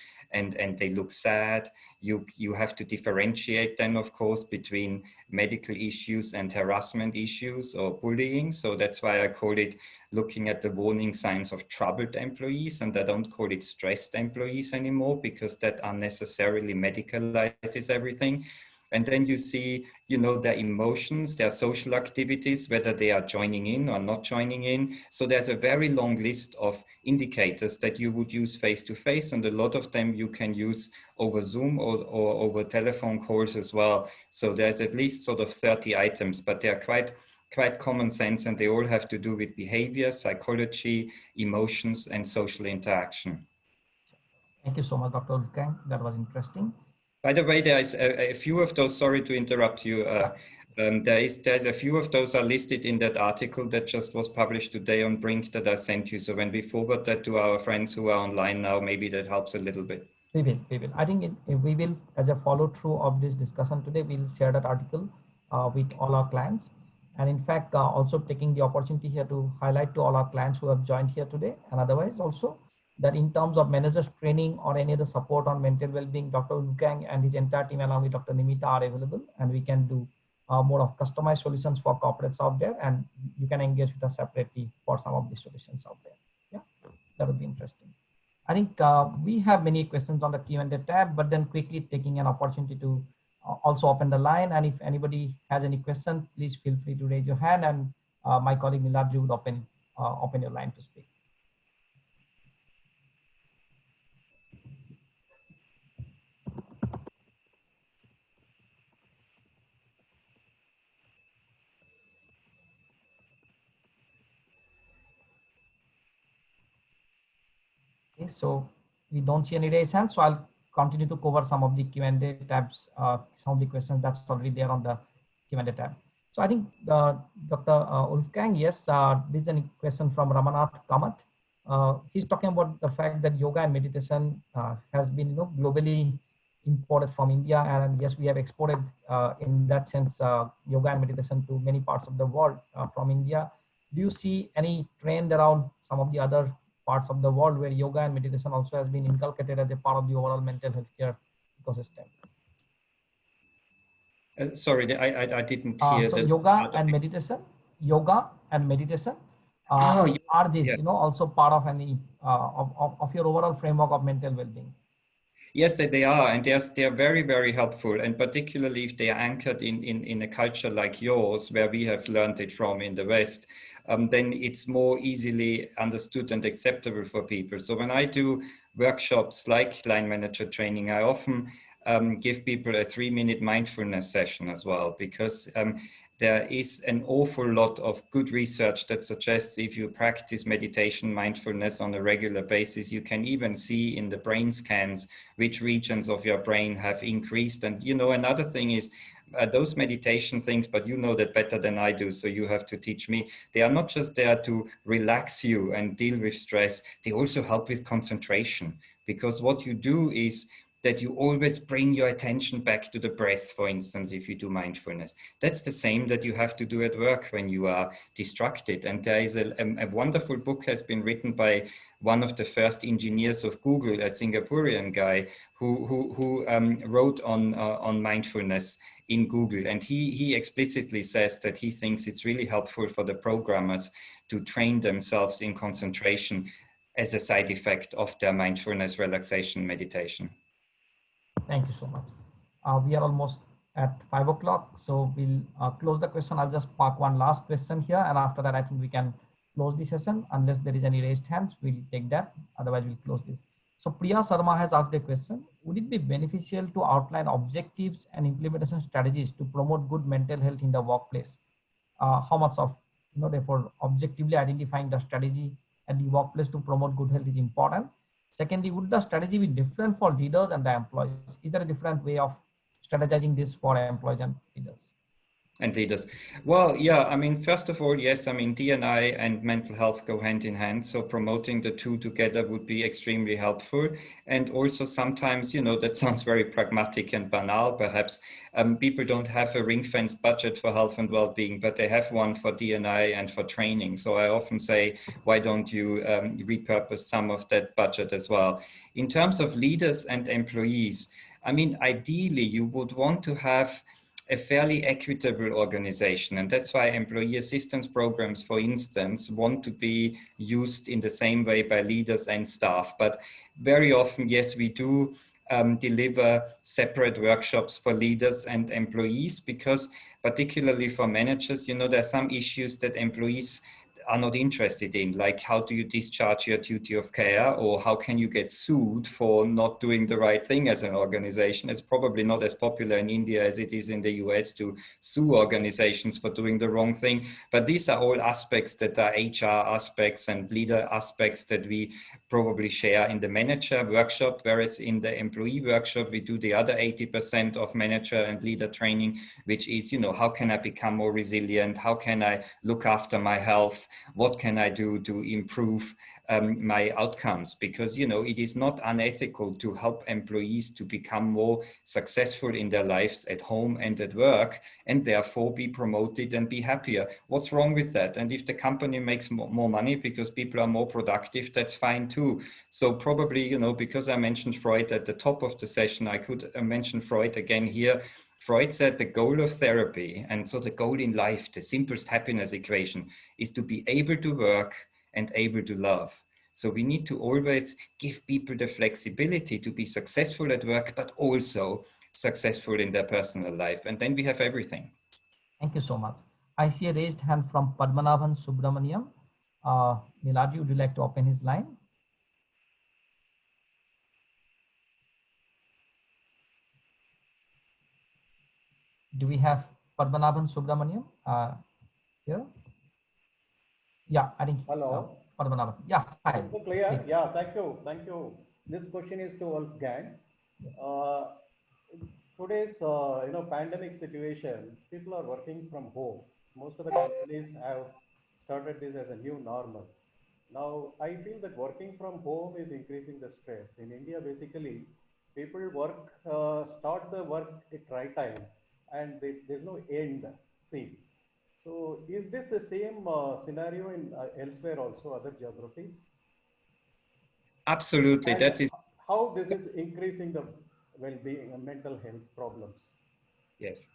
S3: they look sad. You have to differentiate then, of course, between medical issues and harassment issues or bullying. So that's why I call it looking at the warning signs of troubled employees, and I don't call it stressed employees anymore, because that unnecessarily medicalizes everything. And then you see, their emotions, their social activities, whether they are joining in or not joining in. So there's a very long list of indicators that you would use face-to-face, and a lot of them you can use over Zoom or over telephone calls as well. So there's at least sort of 30 items, but they're quite common sense, and they all have to do with behavior, psychology, emotions, and social interaction.
S4: Thank you so much, Dr. Wolfgang. That was interesting.
S3: By the way, there is a few of those, sorry to interrupt you, there's a few of those are listed in that article that just was published today on Brink that I sent you. So when we forward that to our friends who are online now, maybe that helps a little bit.
S4: We will. I think we will, as a follow through of this discussion today, we'll share that article with all our clients. And in fact, also taking the opportunity here to highlight to all our clients who have joined here today, and otherwise also, that in terms of managers training or any other support on mental well-being, Dr. Wolfgang and his entire team along with Dr. Nimita are available, and we can do more of customized solutions for corporates out there, and you can engage with us separately for some of the solutions out there. Yeah, that would be interesting. I think we have many questions on the Q&A tab, but then quickly taking an opportunity to also open the line. And if anybody has any question, please feel free to raise your hand, and my colleague Niladri would open your line to speak. Okay, so we don't see any raised hands, so I'll continue to cover some of the Q&A tabs, some of the questions that's already there on the Q&A tab. So I think Dr. Wolfgang, yes, this is a question from Ramanath Kamath. He's talking about the fact that yoga and meditation has been globally imported from India, and yes, we have exported in that sense yoga and meditation to many parts of the world from India. Do you see any trend around some of the other parts of the world where yoga and meditation also has been inculcated as a part of the overall mental health care ecosystem?
S3: Sorry, I didn't hear.
S4: So yoga and meditation, are these also part of any of your overall framework of mental well-being?
S3: Yes, they are, and they are very, very helpful, and particularly if they are anchored in a culture like yours, where we have learned it from in the West, then it's more easily understood and acceptable for people. So when I do workshops like line manager training, I often give people a 3-minute mindfulness session as well, because there is an awful lot of good research that suggests if you practice meditation, mindfulness on a regular basis, you can even see in the brain scans which regions of your brain have increased. And you know, another thing is those meditation things, but you know that better than I do, so you have to teach me. They are not just there to relax you and deal with stress, they also help with concentration, because what you do is that you always bring your attention back to the breath, for instance, if you do mindfulness. That's the same that you have to do at work when you are distracted. And there is a wonderful book has been written by one of the first engineers of Google, a Singaporean guy, who wrote on mindfulness in Google. And he explicitly says that he thinks it's really helpful for the programmers to train themselves in concentration as a side effect of their mindfulness relaxation meditation.
S4: Thank you so much. We are almost at 5 o'clock, so we'll close the question. I'll just park one last question here, and after that, I think we can close the session. Unless there is any raised hands, we'll take that. Otherwise, we'll close this. So Priya Sharma has asked a question. Would it be beneficial to outline objectives and implementation strategies to promote good mental health in the workplace? How much of, therefore, objectively identifying the strategy at the workplace to promote good health is important. Secondly, would the strategy be different for leaders and the employees? Is there a different way of strategizing this for employees and leaders?
S3: And leaders. Well, yeah, I mean, first of all, yes, I mean, D&I and mental health go hand in hand. So promoting the two together would be extremely helpful. And also sometimes, you know, that sounds very pragmatic and banal, perhaps. People don't have a ring-fenced budget for health and well-being, but they have one for D&I and for training. So I often say, why don't you repurpose some of that budget as well? In terms of leaders and employees, I mean, ideally, you would want to have a fairly equitable organization. And that's why employee assistance programs, for instance, want to be used in the same way by leaders and staff. But very often, yes, we do deliver separate workshops for leaders and employees, because particularly for managers, you know, there are some issues that employees are not interested in, like how do you discharge your duty of care, or how can you get sued for not doing the right thing as an organization. It's probably not as popular in India as it is in the US to sue organizations for doing the wrong thing. But these are all aspects that are HR aspects and leader aspects that we probably share in the manager workshop, whereas in the employee workshop, we do the other 80% of manager and leader training, which is, you know, how can I become more resilient? How can I look after my health? What can I do to improve my outcomes? Because, you know, it is not unethical to help employees to become more successful in their lives at home and at work, and therefore be promoted and be happier. What's wrong with that? And if the company makes more money because people are more productive, that's fine too. So probably, you know, because I mentioned Freud at the top of the session, I could mention Freud again here. Freud said the goal of therapy, and so the goal in life, the simplest happiness equation, is to be able to work and able to love. So we need to always give people the flexibility to be successful at work, but also successful in their personal life. And then we have everything.
S4: Thank you so much. I see a raised hand from Padmanabhan Subramaniam. Niladi, would you like to open his line? Do we have Padmanabhan Subramaniam here? Yeah, I think.
S5: Hello.
S4: Padmanabhan. Yeah, hi.
S5: So clear?
S4: Please.
S5: Yeah, thank you. Thank you. This question is to Wolfgang.
S4: Yes.
S5: Today's pandemic situation, people are working from home. Most of the companies have started this as a new normal. Now, I feel that working from home is increasing the stress. In India, basically, people start the work at right time, and there's no end seen. So, is this the same scenario in elsewhere also, other geographies?
S3: Absolutely,
S5: And
S3: that is.
S5: how this is increasing the well-being and mental health problems?
S3: Yes.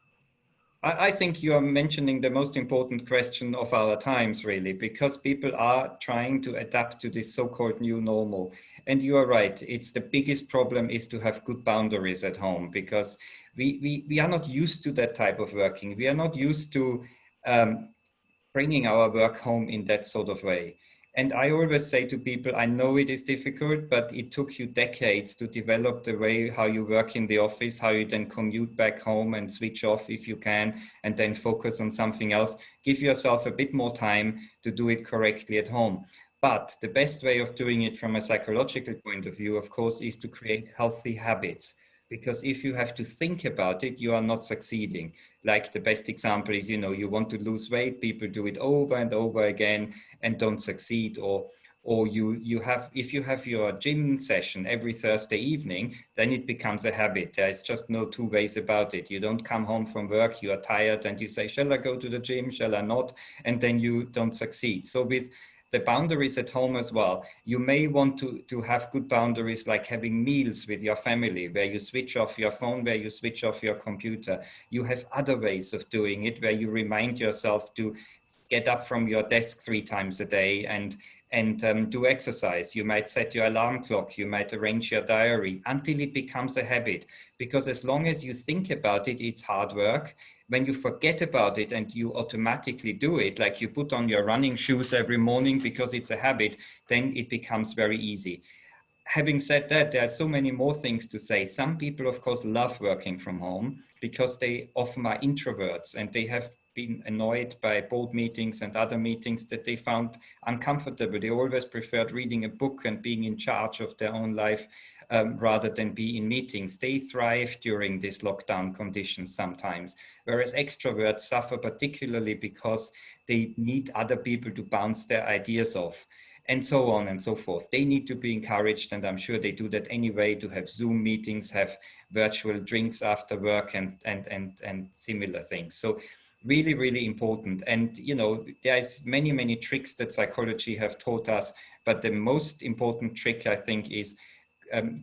S3: I think you are mentioning the most important question of our times, really, because people are trying to adapt to this so-called new normal. And you are right, it's the biggest problem is to have good boundaries at home, because we are not used to that type of working. We are not used to bringing our work home in that sort of way. And I always say to people, I know it is difficult, but it took you decades to develop the way how you work in the office, how you then commute back home and switch off if you can, and then focus on something else. Give yourself a bit more time to do it correctly at home. But the best way of doing it from a psychological point of view, of course, is to create healthy habits. Because if you have to think about it, you are not succeeding. Like the best example is, you want to lose weight, people do it over and over again and don't succeed. Or if you have your gym session every Thursday evening, then it becomes a habit. There's just no two ways about it. You don't come home from work, you are tired and you say, shall I go to the gym, shall I not? And then you don't succeed. So with the boundaries at home as well, you may want to have good boundaries, like having meals with your family, where you switch off your phone, where you switch off your computer. You have other ways of doing it, where you remind yourself to get up from your desk 3 times a day and do exercise. You might set your alarm clock, you might arrange your diary until it becomes a habit. Because as long as you think about it, it's hard work. When you forget about it and you automatically do it, like you put on your running shoes every morning because it's a habit, then it becomes very easy. Having said that, there are so many more things to say. Some people, of course, love working from home because they often are introverts and they have been annoyed by board meetings and other meetings that they found uncomfortable. They always preferred reading a book and being in charge of their own life rather than be in meetings. They thrive during these lockdown conditions sometimes, whereas extroverts suffer particularly because they need other people to bounce their ideas off, and so on and so forth. They need to be encouraged, and I'm sure they do that anyway, to have Zoom meetings, have virtual drinks after work and similar things. So really, really important. And, there's many tricks that psychology have taught us, but the most important trick, I think, is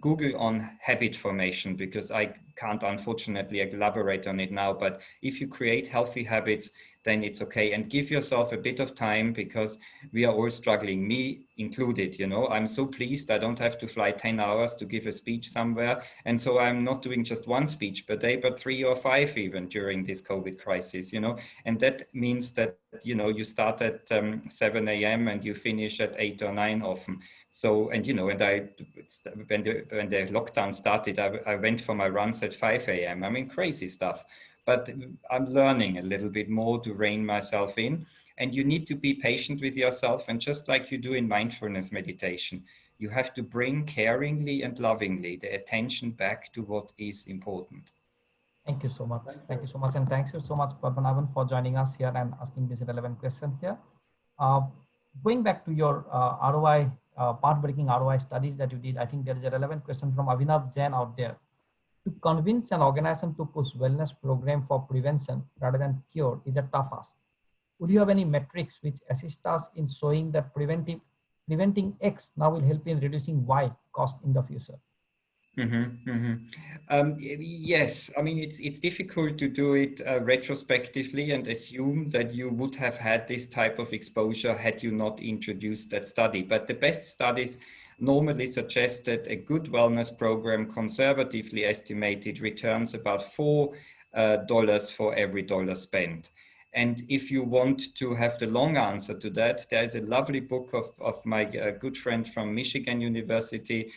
S3: Google on habit formation, because I can't unfortunately elaborate on it now, but if you create healthy habits, then it's okay. And give yourself a bit of time, because we are all struggling, me included. I'm so pleased I don't have to fly 10 hours to give a speech somewhere. And so I'm not doing just 1 speech per day, but 3 or 5 even during this COVID crisis, and that means that, you start at 7 a.m. and you finish at 8 or 9 often. So, and when the lockdown started, I went for my runs at 5 a.m. I mean, crazy stuff. But I'm learning a little bit more to rein myself in. And you need to be patient with yourself. And just like you do in mindfulness meditation, you have to bring caringly and lovingly the attention back to what is important.
S4: Thank you so much. Thank you so much. And thanks you so much, Padmanabhan, for joining us here and asking this relevant question here. Going back to your ROI, path-breaking ROI studies that you did, I think there is a relevant question from Avinav Jain out there. To convince an organization to push wellness program for prevention rather than cure is a tough ask. Would you have any metrics which assist us in showing that preventing X now will help in reducing Y cost in the future?
S3: Yes, I mean, it's difficult to do it retrospectively and assume that you would have had this type of exposure had you not introduced that study. But the best studies normally suggest that a good wellness program, conservatively estimated, returns about $4 for every dollar spent. And if you want to have the long answer to that, there's a lovely book of my good friend from Michigan University,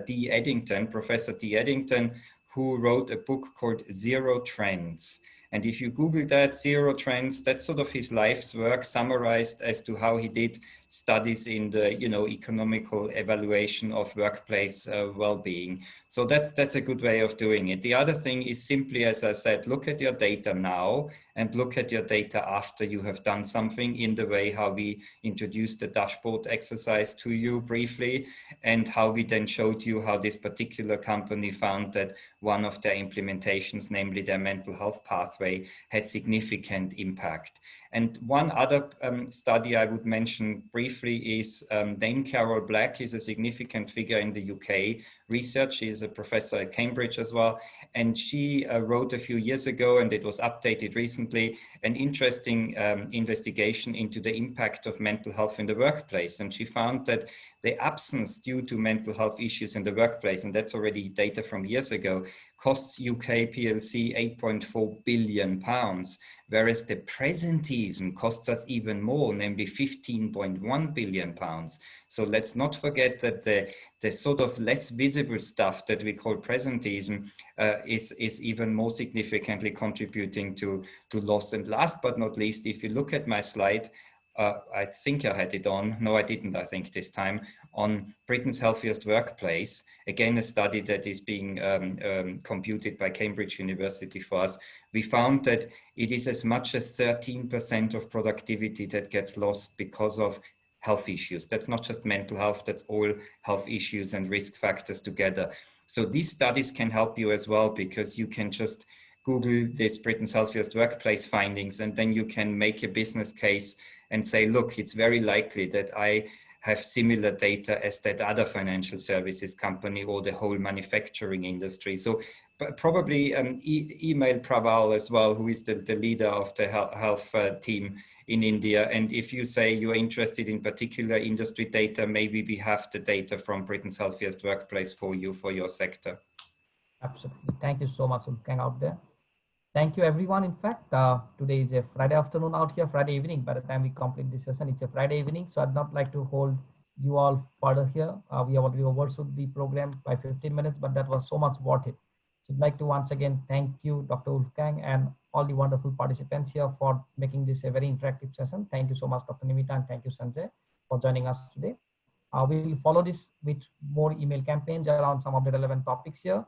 S3: D. Eddington, Professor D. Eddington, who wrote a book called Zero Trends. And if you Google that, Zero Trends, that's sort of his life's work summarized as to how he did studies in the economical evaluation of workplace well-being. So that's a good way of doing it. The other thing is simply, as I said, look at your data now and look at your data after you have done something, in the way how we introduced the dashboard exercise to you briefly, and how we then showed you how this particular company found that one of their implementations, namely their mental health pathway, had significant impact. And one other study I would mention briefly briefly is Dame Carol Black is a significant figure in the UK research. She's a professor at Cambridge as well. And she wrote a few years ago, and it was updated recently, an interesting investigation into the impact of mental health in the workplace. And she found that the absence due to mental health issues in the workplace, and that's already data from years ago, costs UK PLC £8.4 billion, whereas the presenteeism costs us even more, namely £15.1 billion. So let's not forget that the sort of less visible stuff that we call presenteeism is even more significantly contributing to loss. And last but not least, if you look at my slide, I think I had it on. No, I didn't, I think this time, on Britain's Healthiest Workplace. Again, a study that is being computed by Cambridge University for us. We found that it is as much as 13% of productivity that gets lost because of health issues. That's not just mental health, that's all health issues and risk factors together. So these studies can help you as well, because you can just Google this Britain's Healthiest Workplace findings, and then you can make a business case and say, look, it's very likely that I have similar data as that other financial services company or the whole manufacturing industry. So probably email Praval as well, who is the leader of the health team in India. And if you say you're interested in particular industry data, maybe we have the data from Britain's Healthiest Workplace for you, for your sector.
S4: Absolutely. Thank you so much, Wolfgang, out there. Thank you, everyone. In fact, today is a Friday afternoon out here, Friday evening. By the time we complete this session, it's a Friday evening. So I'd not like to hold you all further here. We have already overshot the program by 15 minutes, but that was so much worth it. So I'd like to once again thank you, Dr. Wolfgang, and all the wonderful participants here for making this a very interactive session. Thank you so much, Dr. Nimita, and thank you, Sanjay, for joining us today. We will follow this with more email campaigns around some of the relevant topics here.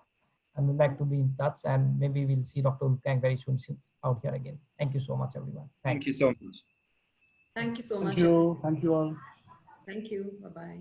S4: And we'd like to be in touch, and maybe we'll see Dr. Wolfgang very soon out here again. Thank you so much, everyone.
S3: Thank you so much.
S2: Thank you so much.
S6: Thank you. Thank you all.
S2: Thank you. Bye-bye.